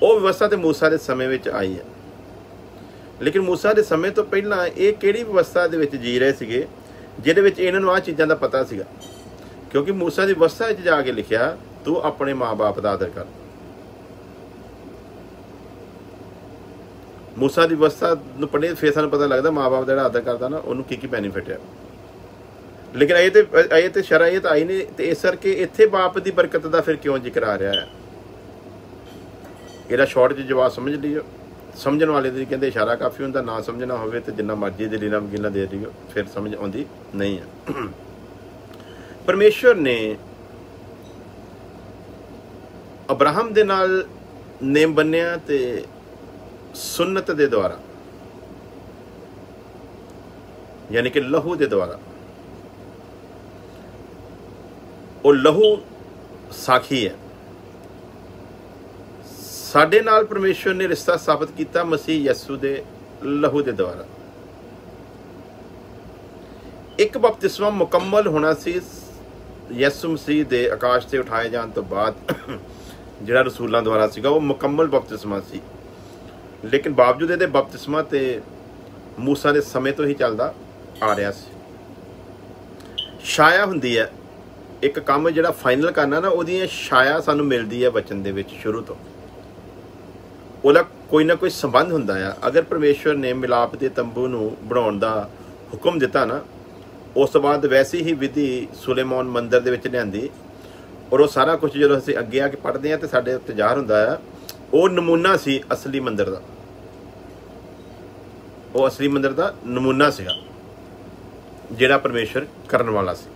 ਉਹ ਵਿਵਸਥਾ ਤੇ ਮੂਸਾ ਦੇ ਸਮੇਂ ਵਿੱਚ ਆਈ ਹੈ। ਲੇਕਿਨ ਮੂਸਾ ਦੇ ਸਮੇਂ ਤੋਂ ਪਹਿਲਾਂ ਇਹ ਕਿਹੜੀ ਵਿਵਸਥਾ ਦੇ ਵਿੱਚ ਜੀ ਰਹੇ ਸੀਗੇ ਜਿਹਦੇ ਵਿੱਚ ਇਹਨਾਂ ਨੂੰ ਆਹ ਚੀਜ਼ਾਂ ਦਾ ਪਤਾ ਸੀਗਾ? ਕਿਉਂਕਿ ਮੂਸਾ ਦੀ ਵਿਵਸਥਾ ਵਿੱਚ ਜਾ ਕੇ ਲਿਖਿਆ, ਤੂੰ ਆਪਣੇ ਮਾਂ-ਬਾਪ ਦਾ ਆਦਰ ਕਰ। ਮੂਸਾ ਦੀ ਵਿਵਸਥਾ ਨੂੰ ਪੜ੍ਹੇ ਫਿਰ ਸਾਨੂੰ ਪਤਾ ਲੱਗਦਾ ਮਾਂ-ਬਾਪ ਦਾ ਜਿਹੜਾ ਆਦਰ ਕਰਦਾ ਨਾ, ਉਹਨੂੰ ਕੀ ਬੈਨੀਫਿਟ ਹੈ। ਲੇਕਿਨ ਇਹ ਤੇ ਸ਼ਰਾਇਤ ਆਈ ਨਹੀਂ, ਤੇ ਇਸ ਕਰਕੇ ਇੱਥੇ ਬਾਪ ਦੀ ਬਰਕਤ ਦਾ ਫਿਰ ਕਿਉਂ ਜ਼ਿਕਰ ਆ ਰਿਹਾ ਹੈ? ਇਹਦਾ ਸ਼ਾਰਟ 'ਚ ਜਵਾਬ ਸਮਝ ਲਿਓ। ਸਮਝਣ ਵਾਲੇ ਦੀ ਕਹਿੰਦੇ ਇਸ਼ਾਰਾ ਕਾਫੀ ਹੁੰਦਾ, ਨਾ ਸਮਝਣਾ ਹੋਵੇ ਤੇ ਜਿੰਨਾ ਮਰਜ਼ੀ ਦੇ ਲੀਲਾ ਵਗੀਲਾ ਦੇ ਦਿਓ, ਫਿਰ ਸਮਝ ਆਉਂਦੀ ਨਹੀਂ ਹੈ। ਪਰਮੇਸ਼ਵਰ ਨੇ ਅਬਰਾਹਮ ਦੇ ਨਾਲ ਨੇਮ ਬੰਨਿਆ ਤੇ ਸੁਨਨਤ ਦੇ ਦੁਆਰਾ, ਯਾਨੀ ਕਿ ਲਹੂ ਦੇ ਦੁਆਰਾ। ਉਹ ਲਹੂ ਸਾਖੀ ਹੈ। ਸਾਡੇ ਨਾਲ ਪਰਮੇਸ਼ਵਰ ਨੇ ਰਿਸ਼ਤਾ ਸਥਾਪਿਤ ਕੀਤਾ ਮਸੀਹ ਯਸੂ ਦੇ ਲਹੂ ਦੇ ਦੁਆਰਾ। ਇੱਕ ਬਪਤਿਸਮਾ ਮੁਕੰਮਲ ਹੋਣਾ ਸੀ ਯਸੂ ਮਸੀਹ ਦੇ ਆਕਾਸ਼ ਤੇ ਉਠਾਏ ਜਾਣ ਤੋਂ ਬਾਅਦ, ਜਿਹੜਾ ਰਸੂਲਾਂ ਦੁਆਰਾ ਸੀਗਾ, ਉਹ ਮੁਕੰਮਲ ਬਪਤਿਸਮਾ ਸੀ। ਲੇਕਿਨ ਬਾਵਜੂਦ ਇਹਦੇ ਬਪਤਿਸਮਾ ਤੇ ਮੂਸਾ ਦੇ ਸਮੇਂ ਤੋਂ ਹੀ ਚੱਲਦਾ ਆ ਰਿਹਾ ਸੀ। ਛਾਇਆ ਹੁੰਦੀ ਹੈ, ਇੱਕ ਕੰਮ ਜਿਹੜਾ ਫਾਈਨਲ ਕਰਨਾ ਨਾ, ਉਹਦੀ ਛਾਇਆ ਸਾਨੂੰ ਮਿਲਦੀ ਹੈ ਵਚਨ ਦੇ ਵਿੱਚ ਸ਼ੁਰੂ ਤੋਂ। ਉਹਦਾ ਕੋਈ ਨਾ ਕੋਈ ਸੰਬੰਧ ਹੁੰਦਾ ਆ। ਅਗਰ ਪਰਮੇਸ਼ਵਰ ਨੇ ਮਿਲਾਪ ਦੇ ਤੰਬੂ ਨੂੰ ਬਣਾਉਣ ਦਾ ਹੁਕਮ ਦਿੱਤਾ ਨਾ, ਉਸ ਤੋਂ ਬਾਅਦ ਵੈਸੀ ਹੀ ਵਿਧੀ ਸੁਲੇਮਾਨ ਮੰਦਿਰ ਦੇ ਵਿੱਚ ਲਿਆਂਦੀ, ਔਰ ਉਹ ਸਾਰਾ ਕੁਝ ਜਦੋਂ ਅਸੀਂ ਅੱਗੇ ਆ ਕੇ ਪੜ੍ਹਦੇ ਹਾਂ ਤੇ ਸਾਡੇ ਉੱਤੇ ਜ਼ਾਹਰ ਹੁੰਦਾ ਆ, ਉਹ ਨਮੂਨਾ ਸੀ ਅਸਲੀ ਮੰਦਿਰ ਦਾ। ਉਹ ਅਸਲੀ ਮੰਦਿਰ ਦਾ ਨਮੂਨਾ ਸੀਗਾ ਜਿਹੜਾ ਪਰਮੇਸ਼ਵਰ ਕਰਨ ਵਾਲਾ ਸੀ।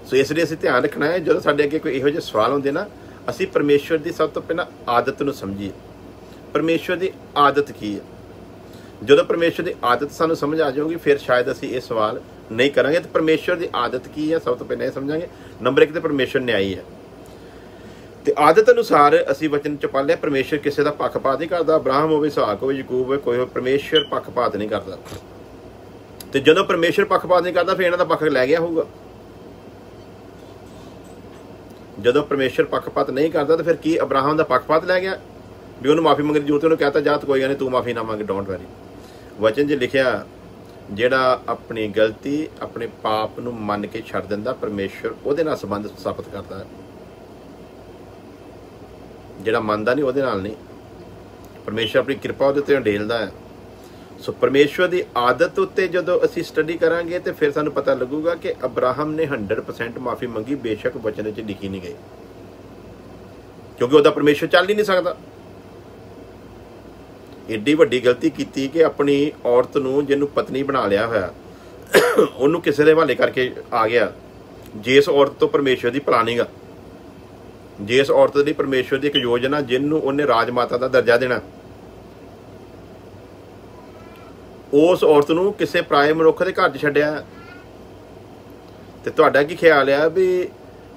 ਸੋ ਇਸ ਲਈ ਅਸੀਂ ਧਿਆਨ ਰੱਖਣਾ ਹੈ, ਜਦੋਂ ਸਾਡੇ ਅੱਗੇ ਕੋਈ ਇਹੋ ਜਿਹੇ ਸਵਾਲ ਹੁੰਦੇ ਨਾ, ਅਸੀਂ ਪਰਮੇਸ਼ਵਰ ਦੀ ਸਭ ਤੋਂ ਪਹਿਲਾਂ ਆਦਤ ਨੂੰ ਸਮਝੀਏ। ਪਰਮੇਸ਼ਵਰ ਦੀ ਆਦਤ ਕੀ ਹੈ? ਜਦੋਂ ਪਰਮੇਸ਼ਵਰ ਦੀ ਆਦਤ ਸਾਨੂੰ ਸਮਝ ਆ ਜਾਊਗੀ, ਫਿਰ ਸ਼ਾਇਦ ਅਸੀਂ ਇਹ ਸਵਾਲ ਨਹੀਂ ਕਰਾਂਗੇ। ਤੇ ਪਰਮੇਸ਼ਵਰ ਦੀ ਆਦਤ ਕੀ ਹੈ, ਸਭ ਤੋਂ ਪਹਿਲਾਂ ਇਹ ਸਮਝਾਂਗੇ। ਨੰਬਰ 1 ਤੇ ਪਰਮੇਸ਼ਵਰ ਨਿਆਈ ਹੈ, ਤੇ ਆਦਤ ਅਨੁਸਾਰ ਅਸੀਂ ਵਚਨ ਚ ਪੜ੍ਹ ਲਿਆ, ਪਰਮੇਸ਼ਵਰ ਕਿਸੇ ਦਾ ਪੱਖਪਾਤ ਨਹੀਂ ਕਰਦਾ। ਅਬਰਾਹਮ ਹੋਵੇ, ਇਸਾਕ ਹੋਵੇ, ਯਾਕੂਬ ਹੋਵੇ, ਕੋਈ ਹੋਵੇ, ਪਰਮੇਸ਼ਵਰ ਪੱਖਪਾਤ ਨਹੀਂ ਕਰਦਾ। ਤੇ ਜਦੋਂ ਪਰਮੇਸ਼ਵਰ ਪੱਖਪਾਤ ਨਹੀਂ ਕਰਦਾ, ਫਿਰ ਇਹਨਾਂ ਦਾ ਪੱਖ ਲੈ ਗਿਆ ਹੋਊਗਾ। ਜਦੋਂ ਪਰਮੇਸ਼ਵਰ ਪੱਖਪਾਤ ਨਹੀਂ ਕਰਦਾ, ਤਾਂ ਫਿਰ ਕੀ ਅਬਰਾਹਮ ਦਾ ਪੱਖਪਾਤ ਲੈ ਗਿਆ ਵੀ ਉਹਨੂੰ ਮਾਫੀ ਮੰਗਣ ਦੀ ਜ਼ਰੂਰਤ? ਉਹਨੂੰ ਕਹਤਾ ਜਾ ਕੋਈ ਗੱਲ ਨਹੀਂ, ਤੂੰ ਮਾਫੀ ਨਾ ਮੰਗ, ਡੋਂਟ ਵੈਰੀ। ਵਚਨ 'ਚ ਲਿਖਿਆ, ਜਿਹੜਾ ਆਪਣੀ ਗਲਤੀ, ਆਪਣੇ ਪਾਪ ਨੂੰ ਮੰਨ ਕੇ ਛੱਡ ਦਿੰਦਾ, ਪਰਮੇਸ਼ਵਰ ਉਹਦੇ ਨਾਲ ਸੰਬੰਧ ਸਥਾਪਿਤ ਕਰਦਾ ਹੈ। ਜਿਹੜਾ ਮੰਨਦਾ ਨਹੀਂ, ਉਹਦੇ ਨਾਲ ਨਹੀਂ। ਪਰਮੇਸ਼ਵਰ ਆਪਣੀ ਕਿਰਪਾ ਉਹਦੇ ਉੱਤੇ ਢੇਲਦਾ ਹੈ। ਸੋ ਪਰਮੇਸ਼ਵਰ ਦੀ ਆਦਤ ਉੱਤੇ ਜਦੋਂ ਅਸੀਂ ਸਟੱਡੀ ਕਰਾਂਗੇ ਤੇ ਫਿਰ ਸਾਨੂੰ ਪਤਾ ਲੱਗੂਗਾ ਕਿ ਅਬਰਾਹਮ ਨੇ 100% ਮਾਫੀ ਮੰਗੀ, ਬੇਸ਼ੱਕ ਵਚਨ ਵਿੱਚ ਲਿਖੀ ਨਹੀਂ ਗਈ, ਕਿਉਂਕਿ ਉਹਦਾ ਪਰਮੇਸ਼ਵਰ ਚੱਲ ਹੀ ਨਹੀਂ ਸਕਦਾ। ਏਡੀ ਵੱਡੀ ਗਲਤੀ ਕੀਤੀ ਕਿ ਆਪਣੀ ਔਰਤ ਨੂੰ, ਜਿਹਨੂੰ ਪਤਨੀ ਬਣਾ ਲਿਆ ਹੋਇਆ, ਉਹਨੂੰ ਕਿਸੇ ਦੇ ਹਵਾਲੇ ਕਰਕੇ ਆ ਗਿਆ। ਜਿਸ ਔਰਤ ਤੋਂ ਪਰਮੇਸ਼ਵਰ ਦੀ ਪਲਾਨਿੰਗ ਆ, ਜਿਸ ਔਰਤ ਦੀ ਪਰਮੇਸ਼ਵਰ ਦੀ ਇੱਕ ਯੋਜਨਾ, ਜਿਹਨੂੰ ਉਹਨੇ ਰਾਜ ਮਾਤਾ ਦਾ ਦਰਜਾ ਦੇਣਾ, ਉਸ ਔਰਤ ਨੂੰ ਕਿਸੇ ਪਰਾਏ ਮਨੁੱਖ ਦੇ ਘਰ 'ਚ ਛੱਡਿਆ। ਤੇ ਤੁਹਾਡਾ ਕੀ ਖਿਆਲ ਆ ਵੀ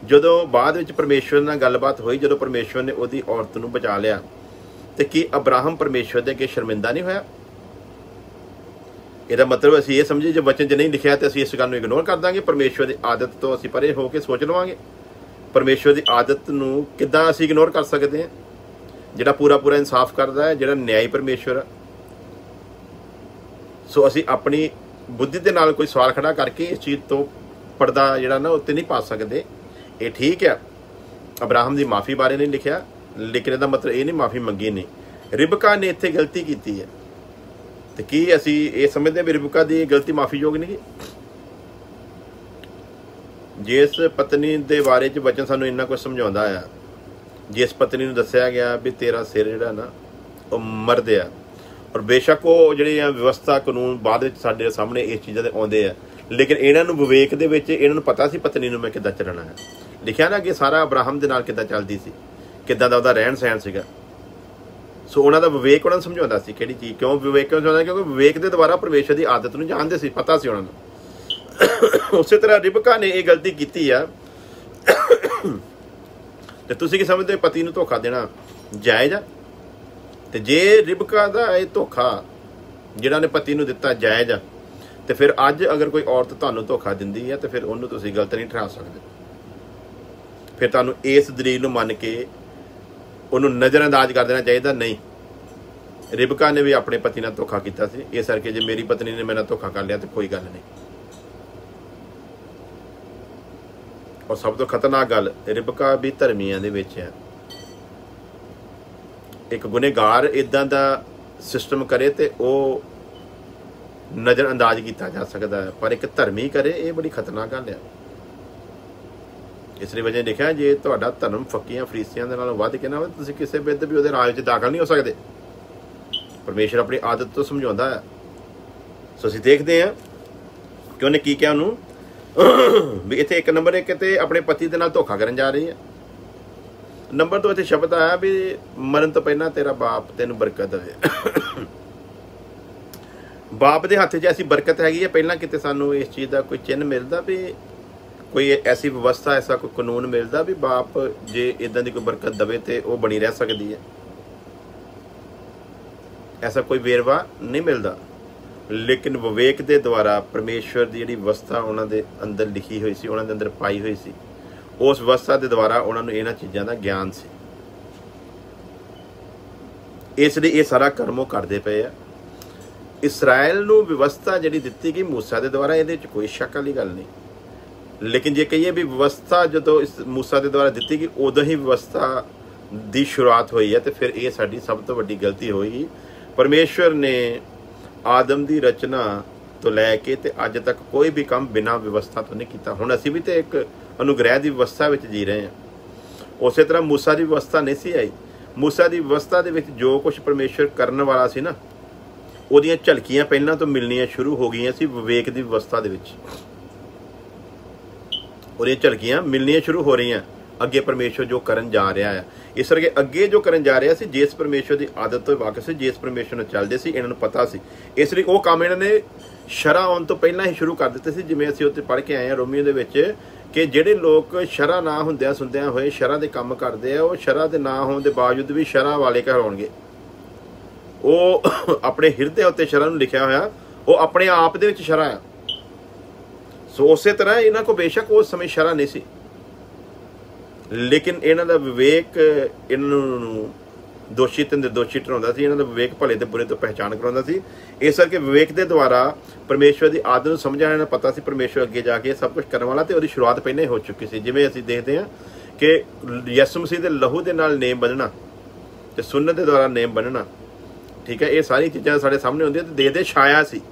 ਜਦੋਂ ਬਾਅਦ ਵਿੱਚ ਪਰਮੇਸ਼ਵਰ ਨਾਲ ਗੱਲਬਾਤ ਹੋਈ, ਜਦੋਂ ਪਰਮੇਸ਼ਵਰ ਨੇ ਉਹਦੀ ਔਰਤ ਨੂੰ ਬਚਾ ਲਿਆ, ਤੇ ਕੀ ਅਬਰਾਹਮ ਪਰਮੇਸ਼ਵਰ ਦੇ ਅੱਗੇ ਸ਼ਰਮਿੰਦਾ ਨਹੀਂ ਹੋਇਆ? ਇਹਦਾ ਮਤਲਬ ਅਸੀਂ ਇਹ ਸਮਝੀਏ, ਜੇ ਵਚਨ 'ਚ ਨਹੀਂ ਲਿਖਿਆ ਤੇ ਅਸੀਂ ਇਸ ਗੱਲ ਨੂੰ ਇਗਨੋਰ ਕਰ ਦਾਂਗੇ। ਪਰਮੇਸ਼ਵਰ ਦੀ ਆਦਤ ਤੋਂ ਅਸੀਂ ਪਰੇ ਹੋ ਕੇ ਸੋਚ ਲਵਾਂਗੇ। ਪਰਮੇਸ਼ਵਰ ਦੀ ਆਦਤ ਨੂੰ ਕਿੱਦਾਂ ਅਸੀਂ ਇਗਨੋਰ ਕਰ ਸਕਦੇ ਹਾਂ, ਜਿਹੜਾ ਪੂਰਾ ਇਨਸਾਫ ਕਰਦਾ ਹੈ, ਜਿਹੜਾ ਨਿਆਈ ਪਰਮੇਸ਼ਵਰ ਹੈ। ਸੋ ਅਸੀਂ ਆਪਣੀ बुद्धि के नाल कोई सवाल खड़ा करके इस चीज़ तो पर्दा जिहड़ा ना उत्ते नहीं पा सकते। ये ठीक है, अब्राहम की माफ़ी बारे नहीं लिखा, लेकिन इसदा मतलब ये नहीं माफ़ी मंगी नहीं। रिबका ने इत्थे गलती की है, तो की असी ये समझते भी रिबका की गलती माफ़ी योग नहीं? जिस पत्नी के बारे च वचन सानू इन्ना कुछ समझाउंदा है, जिस पत्नी नूं दस्सिया गया भी तेरा सिर जिहड़ा ना वो मर्द आ, और बेशक वो जिहड़े व्यवस्था कानून बाद विच साडे सामने इस चीज़ां दे आउंदे आ, लेकिन इन्हां नूं विवेक दे विच इन्हां नूं पता सी पत्नी नूं मैं किद्दां चलना है। लिखिया ना कि सारा अब्राहम दे नाल किद्दां चलदी सी, किद्दां दा उहदा रहन सहन सीगा। सो उन्हां दा विवेक उन्हां नूं समझाउंदा सी किहड़ी चीज़, क्यों विवेक क्यों समझाउंदा? क्योंकि विवेक दे द्वारा परमेश्वर की आदत नूं जाणदे सी, पता सी उन्हां नूं। उस तरह रिबका ने यह गलती की है। तो तुसीं की समझदे पति नूं धोखा देना जायज़ आ? ते जे रिबका दा यह धोखा जिहड़ा ने पति नूं दिता जायज़ आ, तो फिर अज अगर कोई औरत तुहानूं धोखा दिंदी है तो फिर उहनूं तुसीं गलत नहीं ठहरा सकदे। फिर तुहानूं इस दलील नूं मन के उहनूं नज़रअंदाज कर देना चाहिए। नहीं, रिबका ने भी अपने पति नाल धोखा कीता सी, इस करके जे मेरी पत्नी ने मेरे नाल धोखा कर लिया तो कोई गल नहीं। और सब तो खतरनाक गल, रिबका भी धर्मियां दे विच है। एक गुनेगार इदां दा सिस्टम करे तो वह नज़रअंदाज किया जा सकता है, पर एक धर्मी करे ये बड़ी खतरनाक गल है। इसलिए वजह लिखा जे तुहाडा धर्म फकीयां फरीसियां दे नालों वध के ना तुसीं किसी बिध भी उहदे राज च दाखल नहीं हो सकते। परमेश्वर अपनी आदत तो समझाउंदा है। सो असीं देखते हैं कि उन्हें की क्या उन्होंने भी इत्थे एक नंबर एक ते अपने पति दे नाल धोखा करन जा रही है। नंबर 2 इत्थे शब्द आया भी मरन तो पहला तेरा बाप तेन बरकत देवे। बाप दे हत्थ 'च ऐसी बरकत हैगी है, पहला किते सानू इस चीज़ का कोई चिन्ह मिलता भी, कोई ऐसी व्यवस्था ऐसा कोई कानून मिलता भी बाप जे इदां दी कोई बरकत दवे तो वह बनी रह सकती है? ऐसा कोई वेरवा नहीं मिलता। लेकिन विवेक के द्वारा परमेश्वर की जिहड़ी व्यवस्था उन्होंने अंदर लिखी हुई सी, उन्होंने अंदर पाई हुई सी, उस व्यवस्था के द्वारा उन्होंने इन्हां चीज़ों का ज्ञान सी। इसलिए ये सारा कर्म वो करते पे आ। इसराइल नूं व्यवस्था जिहड़ी दित्ती गई मूसा के द्वारा, ये कोई शक वाली गल नहीं। लेकिन जे कहिए भी व्यवस्था जो इस मूसा के द्वारा दित्ती गई उदों ही व्यवस्था की शुरुआत हुई है, तो फिर ये साडी सब तो वड्डी गलती होई। परमेश्वर ने आदम की रचना तो लैके ते अज तक कोई भी काम बिना व्यवस्था तो नहीं किया। हुण असीं भी तो एक अनुग्रह की व्यवस्था में जी रहे हैं। उस तरह मूसा की व्यवस्था नहीं सी आई। मूसा की व्यवस्था के विच जो कुछ परमेश्वर करने वाला सी ना, उहदियां झलकियां पहलां तो मिलनियां शुरू हो गई सी विवेक की व्यवस्था दे विच। उहदियां झलकियां मिलनियां शुरू हो रही हैं अगे परमेश्वर जो करन जा रहा है। इस करके अगे जो करन जा रहा सी, जिस परमेश्वर की आदत तो वाकिफ से, जिस परमेश्वर चलते सी, इन्होंने पता सी। इसलिए वो काम इन्होंने शरा आउण तो पहला ही शुरू कर दिते सी। जिवें असीं उत्ते पढ़ के आए हैं रोमियो दे विच कि जिहड़े लोग शरा ना हुंदियां सुनदियां होए शरा दे काम करदे आ, वो शरा दे ना होण दे बावजूद भी शरा वाले कहलाउणगे। वो अपने हिरदे उत्ते शरा नूं लिखिया होया, वो अपने आप दे विच शरा आ। सो उस तरह इन्हां को बेशक उस समय शरा नहीं सी, लेकिन इन्हां दा विवेक इन्हां दोषी ते निर्दोषी ठहराउंदा सी। इन्हां दा विवेक भले ते बुरे तो पहचान कराउंदा सी। इस करके विवेक के द्वारा परमेश्वर की आदत नूं समझण दा पता सी परमेश्वर अगे जाके सब कुछ करने वाला, तो उसकी शुरुआत पहले ही हो चुकी सी। जिवें असीं देखते हैं कि यसू मसीह के लहू के नाल नेम बनना ते सुन्नत के द्वारा नेम बनना, ठीक है, ये सारी चीज़ां साढ़े सामने होंदियां। तो देखते छाया सी,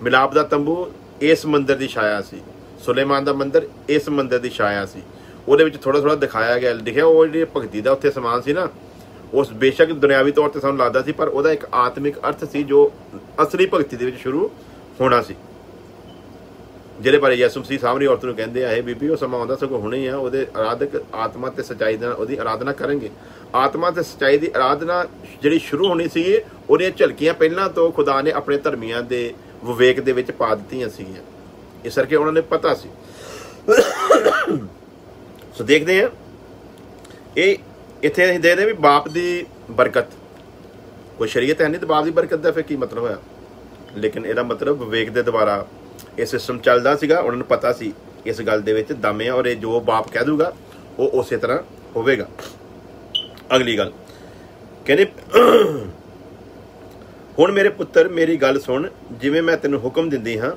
मिलाप का तंबू इस मंदिर की छाया सी, सुलेमान का मंदिर इस मंदिर की छाया सी। ਉਹਦੇ ਵਿੱਚ थोड़ा थोड़ा दिखाया गया, लिखिया वो जी भगती का उत्थे समान सी ना, उस बेशक दुनियावी तौर पर सानूं लगदा सी, पर ਉਹਦਾ एक आत्मिक अर्थ सी जो असली भगती ਦੇ ਵਿੱਚ शुरू होना सी, ਜਿਹਦੇ ਬਾਰੇ ਯਿਸੂ ਮਸੀਹ ਸਾਹਮਣੇ ਔਰਤ ਨੂੰ ਕਹਿੰਦੇ ਆ, ਇਹ ਬੀਬੀ ਉਹ ਸਮਾਂ ਆਉਂਦਾ ਸਗੋਂ ਹੁਣੇ ਹੀ ਆ, ਉਹਦੇ ਆਰਾਧਕ ਆਤਮਾ ਤੇ ਸੱਚਾਈ ਨਾਲ ਉਹਦੀ ਆਰਾਧਨਾ ਕਰਨਗੇ। ਆਤਮਾ ਤੇ ਸੱਚਾਈ ਦੀ ਆਰਾਧਨਾ ਜਿਹੜੀ ਸ਼ੁਰੂ ਹੋਣੀ ਸੀ, ਉਹਦੀਆਂ ਝਲਕੀਆਂ ਪਹਿਲਾਂ ਤੋਂ ਖੁਦਾ ਨੇ ਆਪਣੇ ਧਰਮੀਆਂ ਦੇ ਵਿਵੇਕ ਦੇ ਵਿੱਚ ਪਾ ਦਿੱਤੀਆਂ ਸੀਗੀਆਂ। ਇਸ ਕਰਕੇ ਉਹਨਾਂ ਨੇ ਪਤਾ ਸੀ। सो देखते हैं ये इत्थे असीं देखते भी बाप की बरकत, कोई शरीयत है नहीं तो बाप की बरकत का फिर की मतलब होया। लेकिन इसका मतलब विवेक के द्वारा ये सिस्टम चलता सीगा, उन्होंने पता सी इस गल दे विच दम है, और जो बाप कह दूगा वो उस तरह होवेगा। अगली गल कहने हुण मेरे पुत्र मेरी गल सुन, जिवें मैं तैनूं हुक्म दिंदी हां,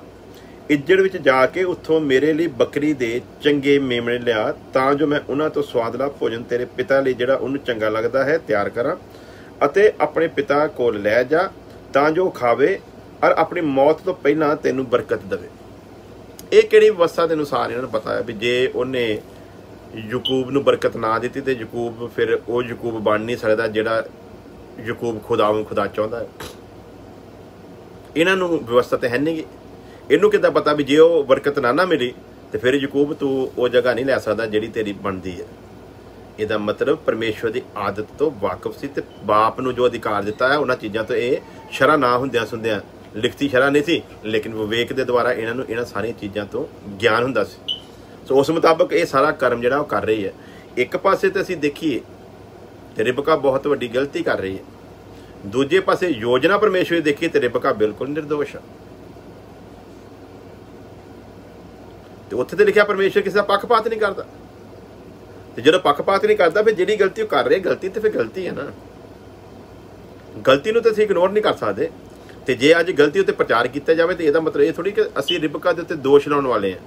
इज्जड़ विच जाके उत्थों मेरे लिए बकरी दे चंगे मेमणे लिया, तां जो मैं उन्हां तो स्वादला भोजन तेरे पिता लई जिहड़ा उहनूं चंगा लगदा है तैयार करां, अते अपने पिता कोल लै जा, तां जो खावे और अपनी मौत तो पहलां तैनूं बरकत देवे। ਇਹ ਕਿਹੜੀ ਵਿਵਸਥਾ ਦੇ ਅਨੁਸਾਰ ਇਹਨਾਂ ਨੂੰ ਪਤਾ ਹੈ ਵੀ ਜੇ ਉਹਨੇ ਯਕੂਬ ਨੂੰ ਬਰਕਤ ਨਾ ਦਿੱਤੀ ਤੇ ਯਕੂਬ ਫਿਰ ਉਹ ਯਕੂਬ ਬਣ ਨਹੀਂ ਸਕਦਾ ਜਿਹੜਾ ਯਕੂਬ ਖੁਦਾ ਚਾਹੁੰਦਾ ਹੈ। ਇਹਨਾਂ ਨੂੰ ਵਿਵਸਥਾ ਤੇ ਹੈ ਨਹੀਂ ਗੀ। ਇਹਨੂੰ ਕਿੱਦਾਂ ਪਤਾ ਵੀ ਜੇ ਉਹ ਬਰਕਤ ਨਾ ਮਿਲੀ ਤੇ ਫਿਰ ਯਕੂਬ ਤੂੰ ਉਹ ਜਗ੍ਹਾ ਨਹੀਂ ਲੈ ਸਕਦਾ ਜਿਹੜੀ ਤੇਰੀ ਬਣਦੀ ਹੈ। ਇਹਦਾ ਮਤਲਬ ਪਰਮੇਸ਼ਵਰ ਦੀ ਆਦਤ ਤੋਂ ਵਾਕਿਫ ਸੀ ਤੇ ਬਾਪ ਨੂੰ ਜੋ ਅਧਿਕਾਰ ਦਿੱਤਾ ਹੈ ਉਹਨਾਂ ਚੀਜ਼ਾਂ ਤੋਂ ਇਹ ਸ਼ਰ੍ਹਾ ਨਾ ਹੁੰਦਿਆਂ ਸੁਣਦਿਆਂ ਲਿਖਤੀ ਸ਼ਰ੍ਹਾ ਨਹੀਂ ਸੀ, ਲੇਕਿਨ ਵਿਵੇਕ ਦੇ ਦੁਆਰਾ ਇਹਨਾਂ ਨੂੰ ਇਹਨਾਂ ਸਾਰੀਆਂ ਚੀਜ਼ਾਂ ਤੋਂ ਗਿਆਨ ਹੁੰਦਾ ਸੀ। ਸੋ ਉਸ ਮੁਤਾਬਕ ਇਹ ਸਾਰਾ ਕਰਮ ਜਿਹੜਾ ਉਹ ਕਰ ਰਹੀ ਹੈ। ਇੱਕ ਪਾਸੇ ਤੇ ਅਸੀਂ ਦੇਖੀਏ ਤੇ ਰਿਬਕਾ ਬਹੁਤ ਵੱਡੀ ਗਲਤੀ ਕਰ ਰਹੀ ਹੈ, ਦੂਜੇ ਪਾਸੇ ਯੋਜਨਾ ਪਰਮੇਸ਼ਵਰ ਦੀ ਦੇਖੀਏ ਤੇ ਰਿਬਕਾ ਬਿਲਕੁਲ ਨਿਰਦੋਸ਼ ਹੈ। ਤੇ ਉੱਥੇ ਤੇ ਲਿਖਿਆ ਪਰਮੇਸ਼ਵਰ ਕਿਸੇ ਦਾ ਪੱਖਪਾਤ ਨਹੀਂ ਕਰਦਾ, ਤੇ ਜਦੋਂ ਪੱਖਪਾਤ ਨਹੀਂ ਕਰਦਾ ਫਿਰ ਜਿਹੜੀ ਗਲਤੀ ਉਹ ਕਰ ਰਿਹਾ ਗਲਤੀ ਤੇ ਫਿਰ ਗਲਤੀ ਹੈ ਨਾ। ਗਲਤੀ ਨੂੰ ਤਾਂ ਅਸੀਂ ਇਗਨੋਰ ਨਹੀਂ ਕਰ ਸਕਦੇ। ਤੇ ਜੇ ਅੱਜ ਗਲਤੀ ਉੱਤੇ ਪ੍ਰਚਾਰ ਕੀਤਾ ਜਾਵੇ ਤੇ ਇਹਦਾ ਮਤਲਬ ਇਹ ਥੋੜੀ ਕਿ ਅਸੀਂ ਰਿਬਕਾ ਦੇ ਉੱਤੇ ਦੋਸ਼ ਲਾਉਣ ਵਾਲੇ ਹਾਂ।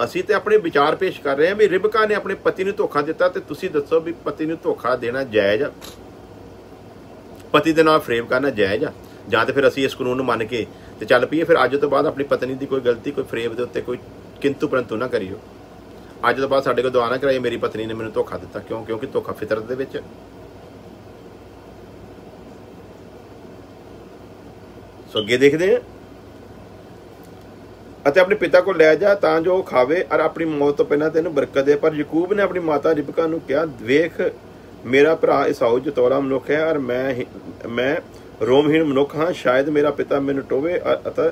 ਅਸੀਂ ਤੇ ਆਪਣੇ ਵਿਚਾਰ ਪੇਸ਼ ਕਰ ਰਹੇ ਹਾਂ ਵੀ ਰਿਬਕਾ ਨੇ ਆਪਣੇ ਪਤੀ ਨੂੰ ਧੋਖਾ ਦਿੱਤਾ, ਤੇ ਤੁਸੀਂ ਦੱਸੋ ਵੀ ਪਤੀ ਨੂੰ ਧੋਖਾ ਦੇਣਾ ਜਾਇਜ਼ ਆ, ਪਤੀ ਦੇ ਨਾਲ ਫਰੇਬ ਕਰਨਾ ਜਾਇਜ਼ ਆ, ਜਾਂ ਤੇ ਫਿਰ ਅਸੀਂ ਇਸ ਕਾਨੂੰਨ ਨੂੰ ਮੰਨ ਕੇ ਤੇ ਚੱਲ ਪਈਏ ਫਿਰ ਅੱਜ ਤੋਂ ਬਾਅਦ ਆਪਣੀ ਪਤਨੀ ਦੀ ਕੋਈ ਗਲਤੀ ਕੋਈ ਫਰੇਬ ਦੇ ਉੱਤੇ ਕੋਈ ਕਿੰਤੂ ਪਰੰਤੂ ਨਾ ਕਰਿਓ। ਅੱਜ ਤੋਂ ਬਾਅਦ ਸਾਡੇ ਕੋਲ ਦੁਆ ਨਾ ਕਰਾਈ ਮੇਰੀ ਪਤਨੀ ਨੇ ਮੈਨੂੰ ਧੋਖਾ ਦਿੱਤਾ। ਕਿਉਂ? ਕਿਉਂਕਿ ਧੋਖਾ ਫਿਤਰਤ ਦੇ ਵਿੱਚ। ਸੋ ਅੱਗੇ ਦੇਖਦੇ ਹਾਂ, ਅਤੇ ਆਪਣੇ ਪਿਤਾ ਕੋਲ ਲੈ ਜਾ ਤਾਂ ਜੋ ਉਹ ਖਾਵੇ ਔਰ ਆਪਣੀ ਮੌਤ ਤੋਂ ਪਹਿਲਾਂ ਤੈਨੂੰ ਬਰਕਤ ਦੇ। ਪਰ ਯਕੂਬ ਨੇ ਆਪਣੀ ਮਾਤਾ ਰਿਬਕਾ ਨੂੰ ਕਿਹਾ, ਵੇਖ ਮੇਰਾ ਭਰਾ ਈਸਾਊ ਚਤੌੜਾ ਮਨੁੱਖ ਹੈ ਔਰ ਮੈਂ ਰੋਮਹੀਣ ਮਨੁੱਖ ਹਾਂ। ਸ਼ਾਇਦ ਮੇਰਾ ਪਿਤਾ ਮੈਨੂੰ ਟੋਵੇ ਅਤੇ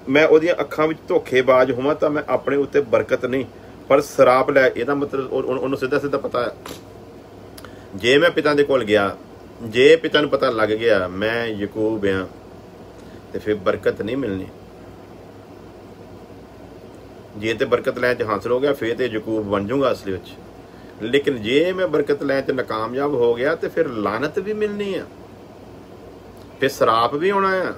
ਮੈਂ ਉਹਦੀਆਂ ਅੱਖਾਂ ਵਿੱਚ ਧੋਖੇਬਾਜ਼ ਹੋਵਾਂ ਤਾਂ ਮੈਂ ਆਪਣੇ ਉੱਤੇ ਬਰਕਤ ਨਹੀਂ ਪਰ ਸਰਾਪ ਲੈ। ਇਹਦਾ ਮਤਲਬ ਉਹਨੂੰ ਸਿੱਧਾ ਸਿੱਧਾ ਪਤਾ ਹੈ, ਜੇ ਮੈਂ ਪਿਤਾ ਦੇ ਕੋਲ ਗਿਆ, ਜੇ ਪਿਤਾ ਨੂੰ ਪਤਾ ਲੱਗ ਗਿਆ ਮੈਂ ਯਕੂਬ ਹਾਂ ਤੇ ਫਿਰ ਬਰਕਤ ਨਹੀਂ ਮਿਲਣੀ। ਜੇ ਤੇ ਬਰਕਤ ਲੈਣ 'ਚ ਹਾਸਲ ਹੋ ਗਿਆ ਫਿਰ ਤੇ ਯਕੂਬ ਬਣ ਜਾਊਗਾ ਅਸਲ ਵਿੱਚ, ਲੇਕਿਨ ਜੇ ਮੈਂ ਬਰਕਤ ਲੈਣ 'ਚ ਨਾਕਾਮਯਾਬ ਹੋ ਗਿਆ ਤੇ ਫਿਰ ਲਾਨਤ ਵੀ ਮਿਲਣੀ ਆ, ਫਿਰ ਸਰਾਪ ਵੀ ਆਉਣਾ ਆ।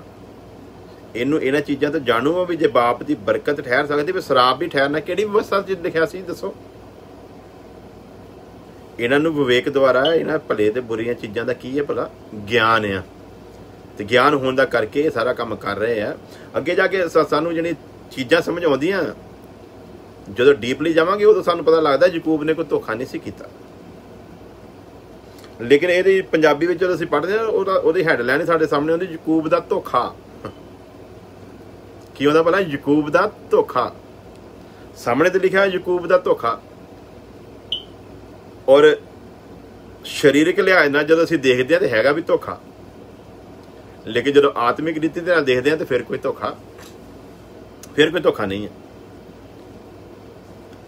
ਇਹਨਾਂ ਚੀਜ਼ਾਂ ਤੋਂ ਜਾਣੂ ਆ ਵੀ ਜੇ ਬਾਪ ਦੀ ਬਰਕਤ ਠਹਿਰ ਸਕਦੀ ਫਿਰ ਸਰਾਪ ਵੀ ਠਹਿਰਨਾ ਕਿਹੜੀ ਵਿਵਸਥਾ 'ਚ ਲਿਖਿਆ ਸੀ ਦੱਸੋ। ਇਹਨਾਂ ਨੂੰ ਵਿਵੇਕ ਦੁਆਰਾ ਇਹਨਾਂ ਭਲੇ ਤੇ ਬੁਰੀਆਂ ਚੀਜ਼ਾਂ ਦਾ ਕੀ ਹੈ ਭਲਾ ਗਿਆਨ ਆ, ਤੇ ਗਿਆਨ ਹੋਣ ਦਾ ਕਰਕੇ ਇਹ ਸਾਰਾ ਕੰਮ ਕਰ ਰਹੇ ਆ। ਅੱਗੇ ਜਾ ਕੇ ਸਾਨੂੰ ਜਿਹੜੀ ਚੀਜ਼ਾਂ ਸਮਝ ਆਉਂਦੀਆਂ, ਜਦੋਂ ਡੀਪਲੀ ਜਾਵਾਂਗੇ ਉਦੋਂ ਸਾਨੂੰ ਪਤਾ ਲੱਗਦਾ ਯਕੂਬ ਨੇ ਕੋਈ ਧੋਖਾ ਨਹੀਂ ਸੀ ਕੀਤਾ। ਲੇਕਿਨ ਇਹਦੀ ਪੰਜਾਬੀ ਵਿੱਚ ਜਦੋਂ ਅਸੀਂ ਪੜ੍ਹਦੇ ਹਾਂ ਉਹਦੀ ਹੈਡਲਾਈਨ ਸਾਡੇ ਸਾਹਮਣੇ ਆਉਂਦੀ, ਯਕੂਬ ਦਾ ਧੋਖਾ। ਕੀ ਹੁੰਦਾ ਭਲਾ? ਯਕੂਬ ਦਾ ਧੋਖਾ। ਸਾਹਮਣੇ ਤੇ ਲਿਖਿਆ ਯਕੂਬ ਦਾ ਧੋਖਾ, ਔਰ ਸਰੀਰਕ ਲਿਹਾਜ਼ ਨਾਲ ਜਦੋਂ ਅਸੀਂ ਦੇਖਦੇ ਹਾਂ ਤੇ ਹੈਗਾ ਵੀ ਧੋਖਾ, ਲੇਕਿਨ ਜਦੋਂ ਆਤਮਿਕ ਰੀਤੀ ਦੇ ਨਾਲ ਦੇਖਦੇ ਹਾਂ ਤੇ ਫਿਰ ਕੋਈ ਧੋਖਾ ਨਹੀਂ ਹੈ।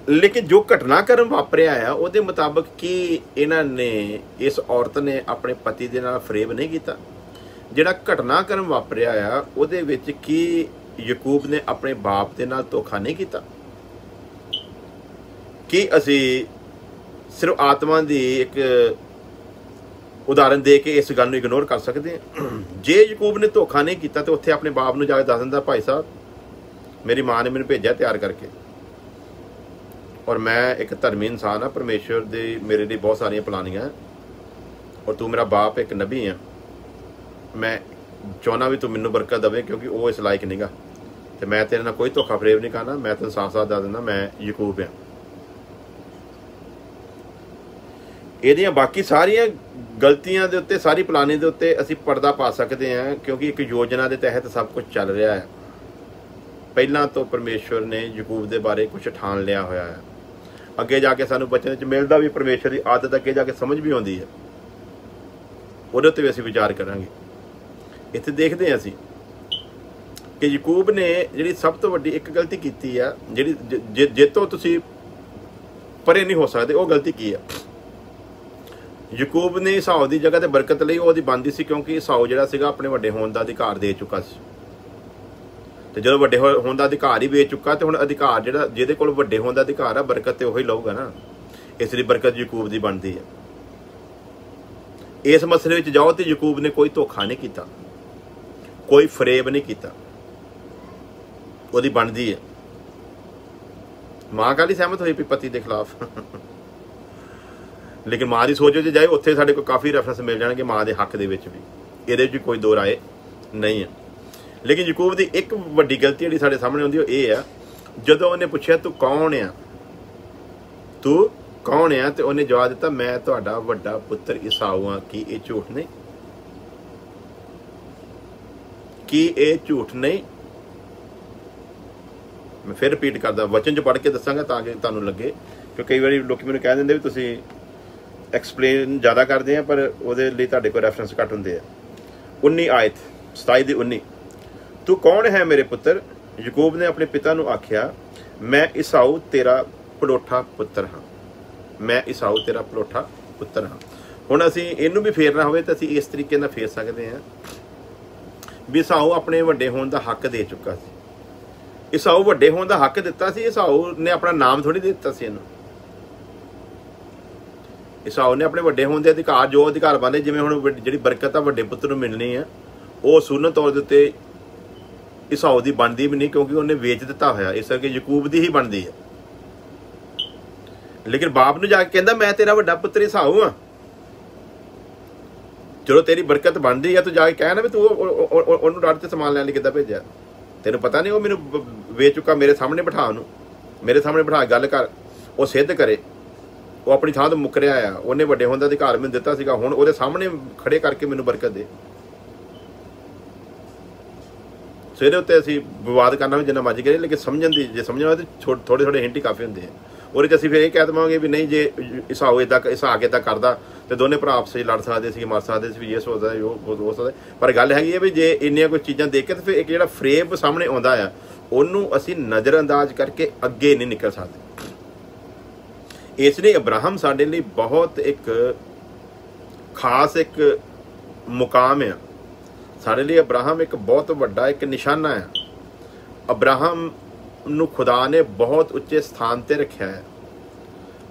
ਲੇਕਿਨ ਜੋ ਘਟਨਾਕ੍ਰਮ ਵਾਪਰਿਆ ਆ ਉਹਦੇ ਮੁਤਾਬਕ ਕੀ ਇਹਨਾਂ ਨੇ ਇਸ ਔਰਤ ਨੇ ਆਪਣੇ ਪਤੀ ਦੇ ਨਾਲ ਫਰੇਬ ਨਹੀਂ ਕੀਤਾ? ਜਿਹੜਾ ਘਟਨਾਕ੍ਰਮ ਵਾਪਰਿਆ ਆ ਉਹਦੇ ਵਿੱਚ ਕੀ ਯਕੂਬ ਨੇ ਆਪਣੇ ਬਾਪ ਦੇ ਨਾਲ ਧੋਖਾ ਨਹੀਂ ਕੀਤਾ? ਕੀ ਅਸੀਂ ਸਿਰਫ ਆਤਮਾ ਦੀ ਇੱਕ ਉਦਾਹਰਨ ਦੇ ਕੇ ਇਸ ਗੱਲ ਨੂੰ ਇਗਨੋਰ ਕਰ ਸਕਦੇ ਹਾਂ? ਜੇ ਯਕੂਬ ਨੇ ਧੋਖਾ ਨਹੀਂ ਕੀਤਾ ਤੇ ਉੱਥੇ ਆਪਣੇ ਬਾਪ ਨੂੰ ਜਾ ਕੇ ਦੱਸ ਦਿੰਦਾ, ਭਾਈ ਸਾਹਿਬ ਮੇਰੀ ਮਾਂ ਨੇ ਮੈਨੂੰ ਭੇਜਿਆ ਤਿਆਰ ਕਰਕੇ, ਔਰ ਮੈਂ ਇੱਕ ਧਰਮੀ ਇਨਸਾਨ ਹਾਂ, ਪਰਮੇਸ਼ਵਰ ਦੇ ਮੇਰੇ ਲਈ ਬਹੁਤ ਸਾਰੀਆਂ ਪਲਾਨਿੰਗਾਂ, ਔਰ ਤੂੰ ਮੇਰਾ ਬਾਪ ਇੱਕ ਨਬੀ ਆ, ਮੈਂ ਚਾਹੁੰਦਾ ਵੀ ਤੂੰ ਮੈਨੂੰ ਬਰਕਤ ਦੇਵੇ ਕਿਉਂਕਿ ਉਹ ਇਸ ਲਾਇਕ ਨਹੀਂਗਾ, ਤੇ ਮੈਂ ਤੇਰੇ ਨਾਲ ਕੋਈ ਧੋਖਾ ਫਰੇਬ ਨਹੀਂ ਕਰਨਾ, ਮੈਂ ਤੈਨੂੰ ਸਾਫ਼ ਸਾਫ਼ ਦੱਸ ਦਿੰਦਾ ਮੈਂ ਯਕੂਬ ਹਾਂ। ਇਹਦੀਆਂ ਬਾਕੀ ਸਾਰੀਆਂ ਗਲਤੀਆਂ ਦੇ ਉੱਤੇ, ਸਾਰੀ ਪਲਾਨਿੰਗ ਦੇ ਉੱਤੇ ਅਸੀਂ ਪਰਦਾ ਪਾ ਸਕਦੇ ਹਾਂ, ਕਿਉਂਕਿ ਇੱਕ ਯੋਜਨਾ ਦੇ ਤਹਿਤ ਸਭ ਕੁਝ ਚੱਲ ਰਿਹਾ ਹੈ। ਪਹਿਲਾਂ ਤੋਂ ਪਰਮੇਸ਼ਵਰ ਨੇ ਯਕੂਬ ਦੇ ਬਾਰੇ ਕੁਝ ਠਾਣ ਲਿਆ ਹੋਇਆ ਹੈ। ਅੱਗੇ ਜਾ ਕੇ ਸਾਨੂੰ ਬਚਨ 'ਚ ਮਿਲਦਾ ਵੀ ਪਰਮੇਸ਼ਵਰ ਦੀ ਆਦਤ ਅੱਗੇ ਜਾ ਕੇ ਸਮਝ ਵੀ ਆਉਂਦੀ ਹੈ, ਉਹਦੇ ਉੱਤੇ ਵੀ ਅਸੀਂ ਵਿਚਾਰ ਕਰਾਂਗੇ। ਇੱਥੇ ਦੇਖਦੇ ਹਾਂ ਅਸੀਂ ਕਿ ਯਕੂਬ ਨੇ ਜਿਹੜੀ ਸਭ ਤੋਂ ਵੱਡੀ ਇੱਕ ਗਲਤੀ ਕੀਤੀ ਆ, ਜਿਹੜੀ ਜਿੱਤੋਂ ਤੁਸੀਂ ਪਰੇ ਨਹੀਂ ਹੋ ਸਕਦੇ, ਉਹ ਗਲਤੀ ਕੀ ਆ? ਯਕੂਬ ਨੇ ਈਸਾਊ ਦੀ ਜਗ੍ਹਾ ਤੇ ਬਰਕਤ ਲਈ ਉਹਦੀ ਬਣਦੀ ਸੀ, ਕਿਉਂਕਿ ਈਸਾਊ ਜਿਹੜਾ ਸੀਗਾ ਆਪਣੇ ਵੱਡੇ ਹੋਣ ਦਾ ਅਧਿਕਾਰ ਦੇ ਚੁੱਕਾ ਸੀ, ਤੇ ਜਦੋਂ ਵੱਡੇ ਹੋਣ ਦਾ ਅਧਿਕਾਰ ਹੀ ਵੇਚ ਚੁੱਕਾ ਤੇ ਹੁਣ ਅਧਿਕਾਰ ਜਿਹੜਾ ਜਿਹਦੇ ਕੋਲ ਵੱਡੇ ਹੋਣ ਦਾ ਅਧਿਕਾਰ ਆ, ਬਰਕਤ ਤੇ ਉਹੀ ਲਊਗਾ ਨਾ। ਇਸ ਲਈ ਬਰਕਤ ਯਕੂਬ ਦੀ ਬਣਦੀ ਹੈ। ਇਸ ਮਸਲੇ ਵਿੱਚ ਜਾਓ ਤੇ ਯਕੂਬ ਨੇ ਕੋਈ ਧੋਖਾ ਨਹੀਂ ਕੀਤਾ। कोई फरेब नहीं किया, वो बनती है। मां काली सहमत हुई पति के खिलाफ लेकिन मां की सोच जाए उत्थे साडे को काफ़ी रेफरेंस मिल जाएंगे मां के हक दे विच भी, ये कोई दो राय नहीं है। लेकिन याकूब की एक वड्डी गलती जी साडे सामने आउंदी ये है, जदों उन्हें पूछा तू कौन आ, तू कौन आ, तो उन्हें जवाब दिता मैं तुहाडा वड्डा पुत्र ईसाऊ हाँ। कि ये झूठ नहीं? कि ये झूठ नहीं? मैं फिर रिपीट करदा, वचन जो पढ़ के दसांगा ताकि तुहानूं लगे, क्योंकि कई बार लोग मैंने कह देंगे भी तुसीं एक्सप्लेन ज़्यादा करते हैं पर उहदे लई तुहाडे कोल रैफरेंस घट हुंदे आ। 19 आयत 27 दी 19, तू कौन है मेरे पुत्र? याकूब ने अपने पिता नूं आख्या मैं ईसाऊ तेरा पड़ोठा पुत्र हाँ, मैं ईसाऊ तेरा पड़ोठा पुत्र हाँ। हुण असीं इहनूं भी फेरना होवे तां असीं इस तरीके नाल फेर सकदे हां भी ईसाऊ अपने वड्डे होण दा हक दे चुका सी। ईसाऊ वड्डे होण दा हक दिता सी, ईसाऊ ने अपना नाम थोड़ी दे दिता सी इहनूं। ईसाऊ ने अपने वड्डे होण दे अधिकार, जो अधिकार बनदे जिवें हुण जिहड़ी बरकत आ वड्डे पुत्र नूं मिलनी है वो सूरन तौर दे उत्ते ईसाऊ दी बनदी भी नहीं, क्योंकि उन्हें वेच दिता होया, इस करके याकूब दी ही बनदी है। लेकिन बाप नूं जाके कहंदा मैं तेरा वड्डा पुत्र ईसाऊ हाँ। चलो तेरी बरकत बनती है, तू जाके कह ना भी तू उन्होंने डर से समान लैन किद्दां भेजिया, तेन पता नहीं वो मैनू वेच चुका, मेरे सामने बिठा, उन्होंने मेरे सामने बिठा गल कर, वो सिद्ध करे वो अपनी थां तो मुकरिया आ, उन्हें वड्डे होण दा अधिकार मैनूं दिता सीगा, हुण उहदे सामने खड़े करके मैनूं बरकत दे। सो इहदे उत्ते असीं विवाद करना भी जिन्ना मर्जी करिए, लेकिन समझण दी जे समझना तो थोड़े थोड़े हिंट ही काफ़ी होंदे हैं। और असीं फिर कह देवांगे भी नहीं जे ईसाऊ इसहाक इदां करदा तो दोनों भरा आपस में लड़ सकते सी, मर सकते भी, ये सोचता है वो हो सकता। पर गल हैगी है भी जे इन्नियां कोई चीज़ां देख के तो फिर एक जिहड़ा फ्रेम सामने आउंदा आ उहनूं असीं नज़रअंदाज करके अगे नहीं निकल सकते। इसलिए अब्राहम साडे लई बहुत एक खास एक मुकाम है, साडे लई अब्राहम एक बहुत वड्डा एक निशाना है। अब्राहम नूं खुदा ने बहुत उच्चे स्थान ते रखिया है।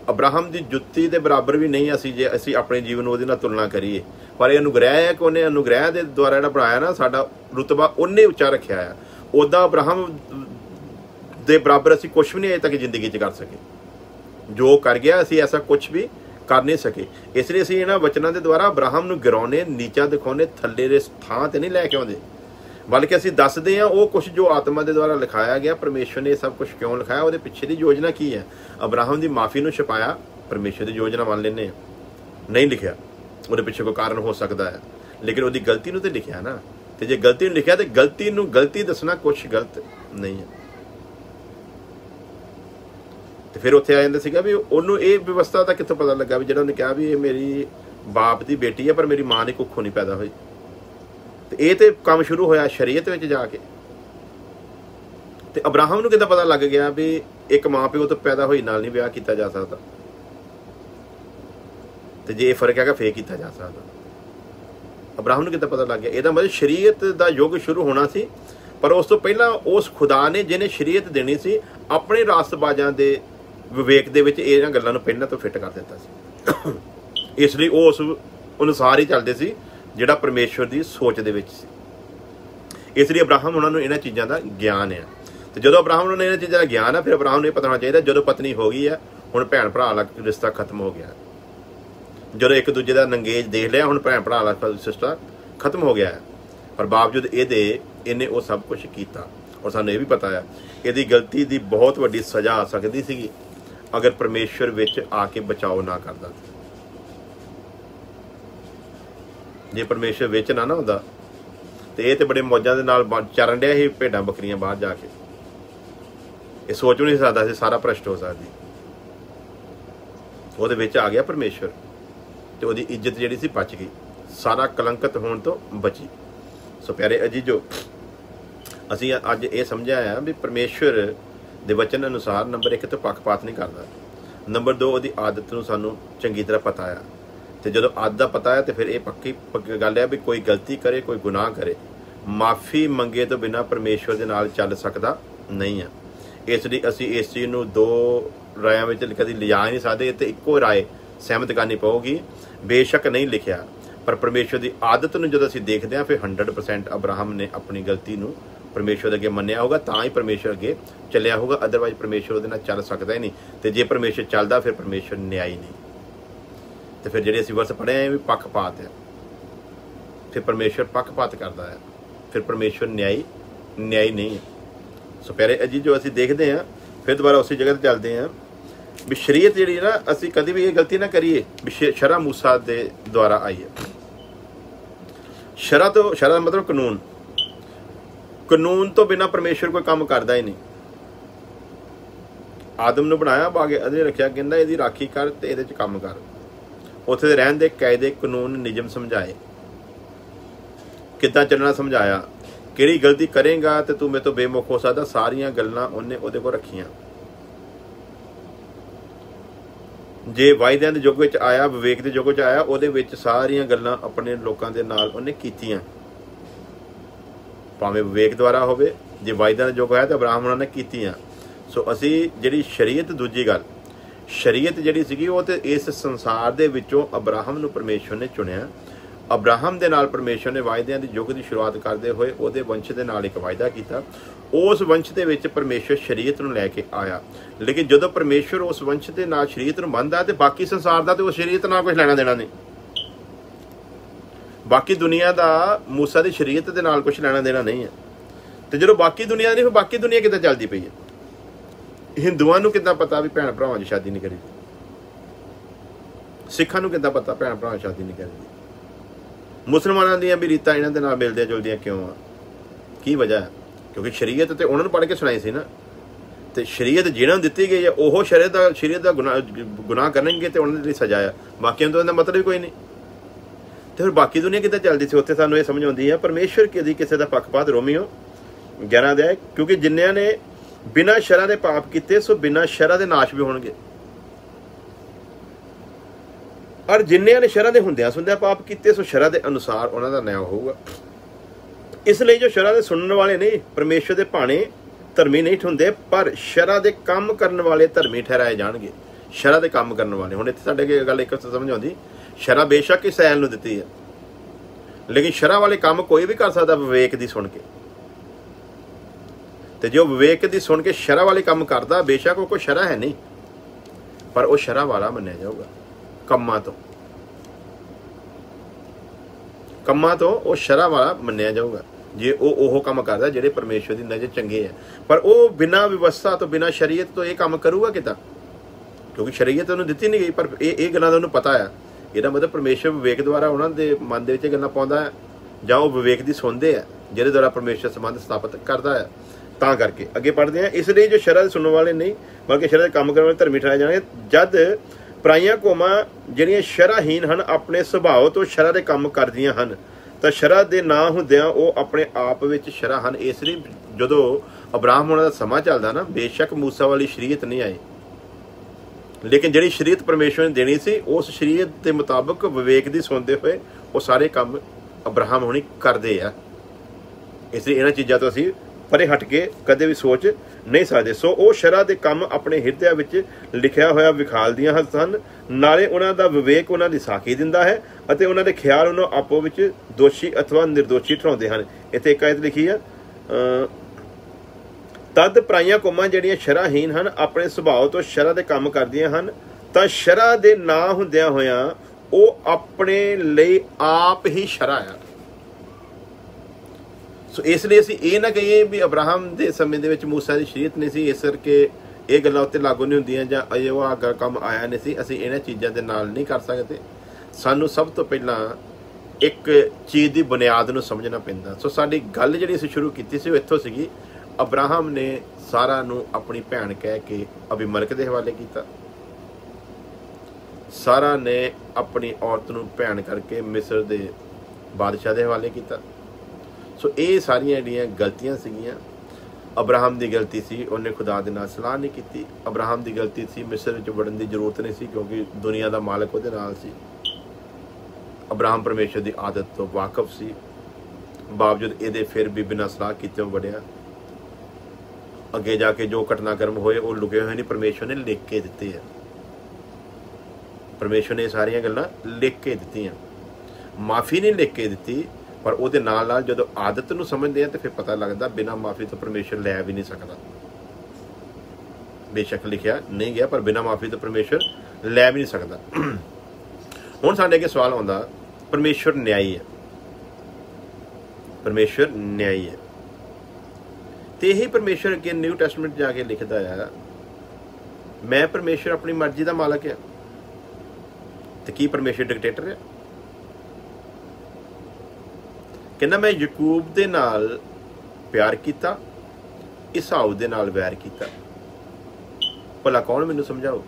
अब्राहम की जुत्ती के बराबर भी नहीं असी जे असी अपने जीवन वो तुलना करिए, पर यह अनुग्रह है कि उन्हें अनुग्रह के द्वारा जो बनाया ना साडा रुतबा उन्हें उच्चा रखा है। उदा अब्राहम के बराबर असी कुछ भी नहीं अजे तक जिंदगी कर सके, जो कर गया असी ऐसा कुछ भी कर नहीं सके। इसलिए असी इन्हां वचनों के द्वारा अब्राहम नूं गिराउने, नीचा दिखाने, थल्ले दे थां ते नहीं लैके आउंदे, बल्कि असी दसदे हैं वो कुछ जो आत्मा के द्वारा लिखाया गया। परमेश्वर ने सब कुछ क्यों लिखाया, वो पिछे की योजना की है। अब्राहम की माफ़ी नूं छपाया परमेश्वर की योजना मान लेने नहीं लिखा, वो पिछे कोई कारण हो सकता है, लेकिन वो गलती नूं तो लिखा ना। तो जे गलती नूं लिखा तो गलती नूं गलती दसना कुछ गलत नहीं है। तो फिर उत्थे आ जांदा सीगा भी उन्होंने ये व्यवस्था का कितों पता लगा भी जिहड़ा उन्हें कहा भी ये मेरी बाप की बेटी है पर मेरी माँ की कुखों नहीं पैदा हुई। तो ये तो काम शुरू होया शरीयत में जाके। तो अब्राहम नूं किद्दां पता लग गया भी एक माँ प्यो तो पैदा होई नाल नहीं ब्याह किया जा सकता, तो जे फर्क है फिर किया जा सकता। अब्राहम नूं किद्दां पता लग गया? ਇਹਦਾ मतलब शरीयत का युग शुरू होना सी, पर उस तो पहला उस खुदा ने जिन्हें शरीयत देनी सी अपने रास्तबाजां दे विवेक दे विच इन्हां गल्लां नूं पहलां तो फिट कर दिता सी। इसलिए वो उस अनुसार ही चलदे सी जिहड़ा परमेश्वर की सोच दे विच सी। इसलिए अब्राहम उन्होंने इन्हां चीज़ों का ज्ञान है। तो जो अब्राहम उन्होंने इन्हां चीज़ों का ज्ञान है, फिर अब्राहम नूं पता होना चाहिए जो पत्नी हो गई है हुण भैन भरा वाला रिश्ता खत्म हो गया। जो एक दूजे का नंगेज देख लिया हुण भैन भरा वाला रिश्ता खत्म हो गया है। पर बावजूद ये इन्हें वो सब कुछ किया, और सानूं ये भी पता है यदि गलती की बहुत वड्डी सज़ा आ सकती सी अगर परमेश्वर विच आके बचाव ना करता। जे परमेश्वर विच ना होंदा तो ये तो बड़े मौजां दे नाल चरण दिया ही भेडां बकरियां बाहर जाके, ये सोच भी नहीं सकता सी सारा भ्रष्ट हो सकती। वो विच आ गया परमेश्वर तो वो इज्जत जिहड़ी सी बच गई, सारा कलंकत होने तो बची। सो प्यारे अजीजो, असीं अज ये समझा है भी परमेश्वर दे वचन अनुसार नंबर 1 तो पक्षपात नहीं करता, नंबर 2 वो आदत नूं सानूं चंगी तरह पता है। तो जो आदत पता है तो फिर ये पक्की गल है भी कोई गलती करे कोई गुनाह करे माफ़ी मंगे तो बिना परमेश्वर के नाल चल सकता नहीं है। इसलिए असी इस चीज़ नूं दो रायां विच कदी लिजा नहीं सकते, तो इक्को राय सहमत करनी पऊगी। बेशक नहीं लिखिया पर परमेश्वर की आदत में जो असीं देखते हैं फिर 100% अब्राहम ने अपनी गलती नूं परमेश्वर अगे मन्निया होगा, तां ही परमेश्वर अगे चलिया होगा। अदरवाइज परमेश्वर उहदे नाल चल सकदा ही नहीं। तो जे परमेश्वर चलदा फिर परमेश्वर न्यायी नहीं। तो फिर जिहड़े असीं वर्स पढ़े हैं भी पक्षपात है, फिर परमेश्वर पक्षपात करता है, फिर परमेश्वर न्यायी नहीं है। सो प्यारे अजी जो असीं देखते हैं फिर दोबारा उसी जगह ते चलते हैं भी शरीयत जिहड़ी ना असीं कभी भी ये गलती ना करिए भी शरा मूसा दे द्वारा आई है। शरा का मतलब कानून तो बिना परमेश्वर कोई काम करता ही नहीं। आदम ने बनाया, बागे अदे रखिया, कहंदा इहदी राखी कर ते इहदे च काम कर। उत्थे दे रहन दे कायदे कानून नियम समझाए, किद्दां चलना समझाया, किहड़ी गलती करेगा तो तू मेरे तो बेमुख हो सकदा, सारियां गल्लां उन्हें उहदे कोल रखियां। जे वायदियां दे युग विच आया, विवेक दे युग विच आया, उहदे विच सारियां गल्लां अपने लोकां दे नाल उन्हें कीतियां, भावें विवेक द्वारा होवे। जे वायदियां दा युग है तो अब्राहम उन्होंने कीतियां। सो असी जिहड़ी शरीयत, दूजी गल शरीयत जिहड़ी सीगी वो तो इस संसार दे विचों अब्राहम नूं परमेश्वर ने चुनिया। अब्राहम दे नाल परमेश्वर ने वायदियां दी युग की शुरुआत करते हुए उहदे वंश दे नाल एक वायदा किया। उस वंश दे विच परमेश्वर शरीयत नूं लैके आया। लेकिन जदों परमेश्वर उस वंश दे नाल शरीयत नूं मनदा ते बाकी संसार दा ते उस शरीयत नाल कुछ लेना देना नहीं। बाकी दुनिया का मूसा की शरीयत के नाल कुछ लेना देना नहीं है। तो जो बाकी दुनिया नहीं, फिर बाकी दुनिया कितना चलती पई है। हिंदुआं नूं कितना पता भी भैन भरावां दी शादी नहीं करी, सिखां नूं कितना पता भैन भरावां शादी नहीं करी, मुसलमानां दियां भी रीतां इन्हां दे नाल मिलदियां जुलदियां क्यों आ? की वजह है? क्योंकि शरीयत तो उन्होंने पढ़ के सुनाई सी ना। तो शरीयत जिन्हां नूं दित्ती गई है ओह शरीयत दा गुनाह करनगे तो उन्हां दे लई सजा है, बाकियां तो इहदा मतलब ही कोई नहीं। तो फिर बाकी दुनिया कितना चलती सी? उत्थे सानूं ये समझ आउंदी है परमेश्वर कदी किसी का पक्षपात, रोमियो 11 अध्याय, क्योंकि जिन्नियां ने बिना शरा दे पाप किए सो बिना शरा दे नाश भी होणगे, और जिन्नियां ने शरा दे हुंदियां सुनदियां पाप किए सो शरा दे अनुसार उन्हां दा न्याय होऊगा। इसलिए जो शरा दे सुनने वाले नहीं परमेश्वर दे भाणे धर्मी नहीं ठुंदे, पर शरा दे काम करने वाले धर्मी ठहराए जाणगे। शरा दे काम करने वाले, हुण इत्थे साडे अगे गल एक समझ आउंदी, शरा बेशक इसराइल नूं दित्ती है, लेकिन शरा वाले काम कोई भी कर सकता विवेक दी सुन के। तो जो विवेक दी सुन के शरा वाले काम करता, बेशक वो कोई शरा है नहीं, पर वो शरा वाला मन्निया जाऊगा। कम्मां तो वो शरा वाला मन्निया जाऊगा जे वो काम करता जिहड़े परमेश्वर की नज़र चंगे है। पर वो बिना व्यवस्था तो बिना शरीयत तो ये काम करूगा किता, क्योंकि शरीयत उन्होंने दित्ती नहीं गई। पर ये गल्लां उन्होंने पता है, ਇਹਦਾ मतलब परमेश्वर विवेक द्वारा उन्होंने मन के गल्लां पाउंदा है, जां वो विवेक दी सुनते हैं जिहदे द्वारा परमेश्वर संबंध स्थापित करता है। तां करके अगे पढ़ते हैं, इसलिए जो शरा सुनने वाले नहीं बल्कि शरा काम करने वाले धर्मी ठहराए जाणगे। जद पराइयां कौमां जिहड़ियां शराहीन हन अपने सुभाव तो शरा दे काम करदियां हन, तो शरा दे ना हुंदियां वो अपने आप विच शरा हन। इसलिए जदों अब्राहम होना दा समां चलदा ना, बेशक मूसा वाली शरीयत नहीं आई, लेकिन जिहड़ी शरीयत परमेश्वर ने देनी सी उस शरीयत के मुताबिक विवेक दी सुनते हुए वो सारे काम अब्राहम होनी करते हैं। इसलिए इन्हां चीज़ों तो असीं परे हट के कदे भी सोच नहीं सकते। सो वो शरा दे काम अपने हिरदे विच लिखिया होया विखालदियां हन, नाले उन्हां दा विवेक उन्हां दी साखी दिंदा है अते उन्हां दे ख्याल उन्हां आपो विच दोषी अथवा निर्दोषी ठहराउंदे हन। इत्थे एक आयत लिखी है, तद पराइयां कौमां जिहड़ियां शराहीन हन अपने सुभाव तो शरा दे काम करदियां हन, तां शरा दे ना हुंदियां होइयां वो अपने लिए आप ही शरा है। सो इसलिए असीं ये ना कहिए भी अब्राहम के समय दे विच मूसा की शरीयत नहीं सी, इस करके ये गल्लां उत्ते लागू नहीं हुंदियां जां अजे वो अगर काम आया नहीं सी। असीं इन्हां चीज़ां दे नाल नहीं कर सकते। सानूं सब तो पहलां एक चीज़ की बुनियाद नूं समझना पैंदा। सो साडी गल जिहड़ी असीं शुरू कीती सी इत्थों सीगी, अब्राहम ने सारा नूं अपनी भैन कह के अबीमलक दे हवाले कीता, सारा ने अपनी औरत नूं भैन करके मिस्र दे बादशाह दे हवाले कीता। सो ये सारियां जिहड़ियां गलतियां सीगियां, अब्राहम की गलती सी उन्हें खुदा दे नाल सलाह नहीं की। अब्राहम की गलती सी मिस्र विच वड़न की जरूरत नहीं सी, क्योंकि दुनिया का मालक उहदे नाल सी। अब्राहम परमेश्वर की आदत तो वाकफ सी, बावजूद ये फिर भी बिना सलाह कीते वड़िया। अगे जाके जो घटनाक्रम होए वो लुके हुए नहीं, परमेश्वर ने लिख के दिते हैं। परमेश्वर ने सारियां गल्लां लिख के दित्तियां। माफ़ी नहीं लिख के दी, पर ਉਹਦੇ ਨਾਲ ਨਾਲ ਜਦੋਂ ਆਦਤ ਨੂੰ ਸਮਝਦੇ ਆ ਤੇ ਫਿਰ ਪਤਾ ਲੱਗਦਾ ਬਿਨਾਂ ਮਾफ़ी ਤੋਂ ਪਰਮੇਸ਼ਰ ਲੈ ਵੀ ਨਹੀਂ ਸਕਦਾ। ਬੇਸ਼ੱਕ ਲਿਖਿਆ ਨਹੀਂ ਗਿਆ, ਪਰ ਬਿਨਾਂ ਮਾफ़ी ਤੋਂ ਪਰਮੇਸ਼ਰ ਲੈ ਵੀ ਨਹੀਂ ਸਕਦਾ। ਹੁਣ ਸਾਡੇ ਅੱਗੇ ਸਵਾਲ ਆਉਂਦਾ, ਪਰਮੇਸ਼ਰ ਨਿਆਈ ਹੈ, ਪਰਮੇਸ਼ਰ ਨਿਆਈ ਹੈ, ਤੇ ਇਹੀ ਪਰਮੇਸ਼ਰ ਅੱਗੇ ਨਿਊ ਟੈਸਟਮੈਂਟ ਜਾ ਕੇ ਲਿਖਦਾ ਆ, ਮੈਂ ਪਰਮੇਸ਼ਰ ਆਪਣੀ ਮਰਜ਼ੀ ਦਾ ਮਾਲਕ ਆ। ਤੇ ਕੀ ਪਰਮੇਸ਼ਰ ਡਿਕਟੇਟਰ ਹੈ? ਕਹਿੰਦਾ ਮੈਂ ਯਾਕੂਬ ਦੇ ਨਾਲ ਪਿਆਰ ਕੀਤਾ, ਈਸਾਊ ਦੇ ਨਾਲ ਵੈਰ ਕੀਤਾ। ਭਲਾ ਕੌਣ ਮੈਨੂੰ ਸਮਝਾਓ?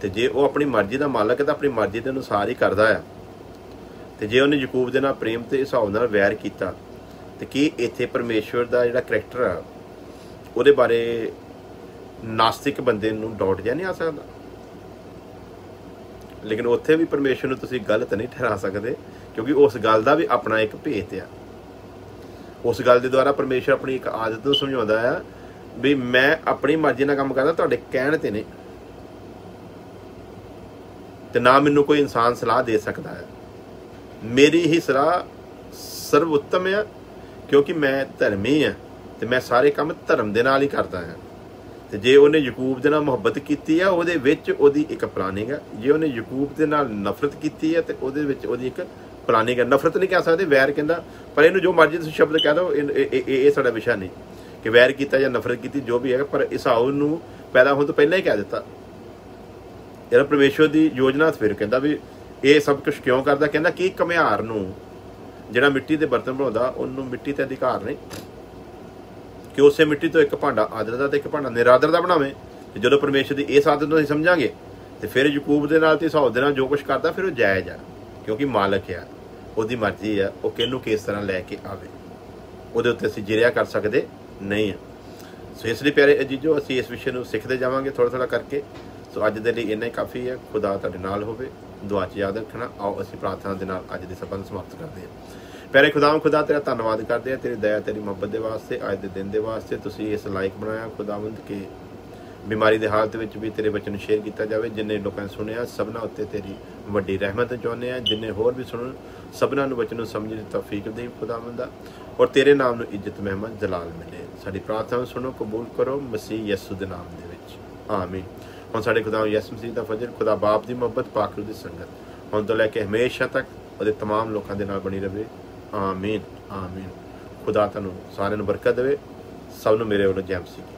ਤੇ ਜੇ ਉਹ ਆਪਣੀ ਮਰਜ਼ੀ ਦਾ ਮਾਲਕ ਹੈ ਤਾਂ ਆਪਣੀ ਮਰਜ਼ੀ ਦੇ ਅਨੁਸਾਰ ਹੀ ਕਰਦਾ ਆ, ਤੇ ਜੇ ਉਹਨੇ ਯਾਕੂਬ ਦੇ ਨਾਲ ਪ੍ਰੇਮ ਤੇ ਈਸਾਊ ਨਾਲ ਵੈਰ ਕੀਤਾ, ਤੇ ਕੀ ਇੱਥੇ ਪਰਮੇਸ਼ਵਰ ਦਾ ਜਿਹੜਾ ਕਰੈਕਟਰ ਆ ਉਹਦੇ ਬਾਰੇ ਨਾਸਤਿਕ ਬੰਦੇ ਨੂੰ ਡਾਊਟ ਜਿਹਾ ਨਹੀਂ ਆ ਸਕਦਾ? ਲੇਕਿਨ ਉੱਥੇ ਵੀ ਪਰਮੇਸ਼ਵਰ ਨੂੰ ਤੁਸੀਂ ਗਲਤ ਨਹੀਂ ਠਹਿਰਾ ਸਕਦੇ, ਕਿਉਂਕਿ ਉਸ ਗੱਲ ਦਾ ਵੀ ਆਪਣਾ ਇੱਕ ਭੇਤ ਆ। ਉਸ ਗੱਲ ਦੇ ਦੁਆਰਾ ਪਰਮੇਸ਼ਵਰ ਆਪਣੀ ਇੱਕ ਆਦਤ ਨੂੰ ਸਮਝਾਉਂਦਾ ਆ ਵੀ ਮੈਂ ਆਪਣੀ ਮਰਜ਼ੀ ਨਾਲ ਕੰਮ ਕਰਦਾ, ਤੁਹਾਡੇ ਕਹਿਣ ਤੇ ਨਹੀਂ, ਤੇ ਨਾ ਮੈਨੂੰ ਕੋਈ ਇਨਸਾਨ ਸਲਾਹ ਦੇ ਸਕਦਾ ਹੈ। ਮੇਰੀ ਹੀ ਸਲਾਹ ਸਰਵ ਉੱਤਮ ਆ, ਕਿਉਂਕਿ ਮੈਂ ਧਰਮੀ ਹਾਂ ਤੇ ਮੈਂ ਸਾਰੇ ਕੰਮ ਧਰਮ ਦੇ ਨਾਲ ਹੀ ਕਰਦਾ ਹਾਂ। ਤੇ ਜੇ ਉਹਨੇ ਯਾਕੂਬ ਦੇ ਨਾਲ ਮੁਹੱਬਤ ਕੀਤੀ ਆ, ਉਹਦੇ ਵਿੱਚ ਉਹਦੀ ਇੱਕ ਪਲਾਨਿੰਗ ਹੈ। ਜੇ ਉਹਨੇ ਯਾਕੂਬ ਦੇ ਨਾਲ ਨਫ਼ਰਤ ਕੀਤੀ ਹੈ ਤੇ ਉਹਦੇ ਵਿੱਚ ਉਹਦੀ ਇੱਕ ਪਲਾਨਿੰਗ ਹੈ। ਨਫ਼ਰਤ ਨਹੀਂ ਕਹਿ ਸਕਦੇ, ਵੈਰ ਕਹਿੰਦਾ, ਪਰ ਇਹਨੂੰ ਜੋ ਮਰਜ਼ੀ ਤੁਸੀਂ ਸ਼ਬਦ ਕਹਿ ਦਿਓ, ਇਹ ਸਾਡਾ ਵਿਸ਼ਾ ਨਹੀਂ ਕਿ ਵੈਰ ਕੀਤਾ ਜਾਂ ਨਫ਼ਰਤ ਕੀਤੀ, ਜੋ ਵੀ ਹੈਗਾ। ਪਰ ਈਸਾਊ ਨੂੰ ਪੈਦਾ ਹੋਣ ਤੋਂ ਪਹਿਲਾਂ ਹੀ ਕਹਿ ਦਿੱਤਾ। ਜਿਹੜਾ ਪਰਮੇਸ਼ਵਰ ਦੀ ਯੋਜਨਾ ਫਿਰ ਕਹਿੰਦਾ ਵੀ ਇਹ ਸਭ ਕੁਛ ਕਿਉਂ ਕਰਦਾ? ਕਹਿੰਦਾ ਕਿ ਘੁਮਿਆਰ ਨੂੰ ਜਿਹੜਾ ਮਿੱਟੀ ਦੇ ਬਰਤਨ ਬਣਾਉਂਦਾ, ਉਹਨੂੰ ਮਿੱਟੀ ਤੇ ਅਧਿਕਾਰ ਨਹੀਂ ਕਿ ਉਸੇ ਮਿੱਟੀ ਤੋਂ ਇੱਕ ਭਾਂਡਾ ਆਦਰ ਦਾ ਤੇ ਇੱਕ ਭਾਂਡਾ ਨਿਰਾਦਰ ਦਾ ਬਣਾਵੇ। ਤੇ ਜਦੋਂ ਪਰਮੇਸ਼ਰ ਦੀ ਇਸ ਆਦਤ ਨੂੰ ਅਸੀਂ ਸਮਝਾਂਗੇ ਤੇ ਫਿਰ ਯਾਕੂਬ ਦੇ ਨਾਲ ਤੇ ਈਸਾਊ ਦੇ ਨਾਲ ਜੋ ਕੁਛ ਕਰਦਾ ਫਿਰ ਉਹ ਜਾਇਜ਼ ਆ, ਕਿਉਂਕਿ ਮਾਲਕ ਆ, ਉਹਦੀ ਮਰਜ਼ੀ ਆ, ਉਹ ਕਿਹਨੂੰ ਕਿਸ ਤਰ੍ਹਾਂ ਲੈ ਕੇ ਆਵੇ, ਉਹਦੇ ਉੱਤੇ ਅਸੀਂ ਜਿਰਿਆ ਕਰ ਸਕਦੇ ਨਹੀਂ ਹਾਂ। ਸੋ ਇਸ ਲਈ ਪਿਆਰੇ ਅਜੀਜ਼ੋ, ਅਸੀਂ ਇਸ ਵਿਸ਼ੇ ਨੂੰ ਸਿੱਖਦੇ ਜਾਵਾਂਗੇ ਥੋੜ੍ਹਾ ਥੋੜ੍ਹਾ ਕਰਕੇ। ਸੋ ਅੱਜ ਦੇ ਲਈ ਇੰਨਾ ਹੀ ਕਾਫੀ ਹੈ। ਖੁਦਾ ਤੁਹਾਡੇ ਨਾਲ ਹੋਵੇ, ਦੁਆ 'ਚ ਯਾਦ ਰੱਖਣਾ। ਆਓ ਅਸੀਂ ਪ੍ਰਾਰਥਨਾ ਦੇ ਨਾਲ ਅੱਜ ਦੇ ਸਬਕ ਸਮਾਪਤ ਕਰਦੇ ਹਾਂ। ਪਿਆਰੇ ਖੁਦਾ ਤੇਰਾ ਧੰਨਵਾਦ ਕਰਦੇ ਹਾਂ, ਤੇਰੀ ਦਇਆ ਤੇਰੀ ਮੁਹੱਬਤ ਦੇ ਵਾਸਤੇ, ਅੱਜ ਦੇ ਦਿਨ ਦੇ ਵਾਸਤੇ। ਤੁਸੀਂ ਇਸ ਲਾਇਕ ਬਣਾਇਆ ਖੁਦਾਵੰਦ ਕਿ ਬਿਮਾਰੀ ਦੇ ਹਾਲਤ ਵਿੱਚ ਵੀ ਤੇਰੇ ਬੱਚੇ ਨੂੰ ਸ਼ੇਅਰ ਕੀਤਾ ਜਾਵੇ। ਜਿੰਨੇ ਲੋਕਾਂ ਨੇ ਸੁਣਿਆ ਸਭਨਾਂ ਉੱਤੇ ਤੇਰੀ ਵੱਡੀ ਰਹਿਮਤ ਚਾਹੁੰਦੇ ਹਾਂ। ਜਿੰਨੇ ਹੋਰ ਵੀ ਸੁਣਨ, ਸਭਨਾਂ ਨੂੰ ਬੱਚੇ ਨੂੰ ਸਮਝਣ ਦੀ ਤੌਫੀਕ ਦੇਈ ਖੁਦਾਵੰਦਾ, ਔਰ ਤੇਰੇ ਨਾਮ ਨੂੰ ਇੱਜ਼ਤ ਮਹਿਮਤ ਜਲਾਲ ਮਿਲੇ। ਸਾਡੀ ਪ੍ਰਾਰਥਨਾ ਸੁਣੋ, ਕਬੂਲ ਕਰੋ, ਮਸੀਹ ਯਿਸੂ ਦੇ ਨਾਮ ਦੇ ਵਿੱਚ, ਆਮੀਨ। ਹੁਣ ਸਾਡੇ ਖੁਦਾ ਯਿਸੂ ਮਸੀਹ ਦਾ ਫਜ਼ਲ, ਖੁਦਾ ਬਾਪ ਦੀ ਮੁਹੱਬਤ, ਪਾਕ ਰੂਹ ਦੀ ਸੰਗਤ ਹੁਣ ਤੋਂ ਲੈ ਕੇ ਹਮੇਸ਼ਾ ਤੱਕ ਉਹਦੇ ਤਮਾਮ ਲੋਕਾਂ ਦੇ ਨਾਲ ਬਣੀ ਰਹੇ, ਆਮੀਨ ਆਮੀਨ। ਖੁਦਾ ਤੁਹਾਨੂੰ ਸਾਰਿਆਂ ਨੂੰ ਬਰਕਤ ਦੇਵੇ। ਸਭ ਨੂੰ ਮੇਰੇ ਵੱਲੋਂ ਜੈ ਮਸੀਹ।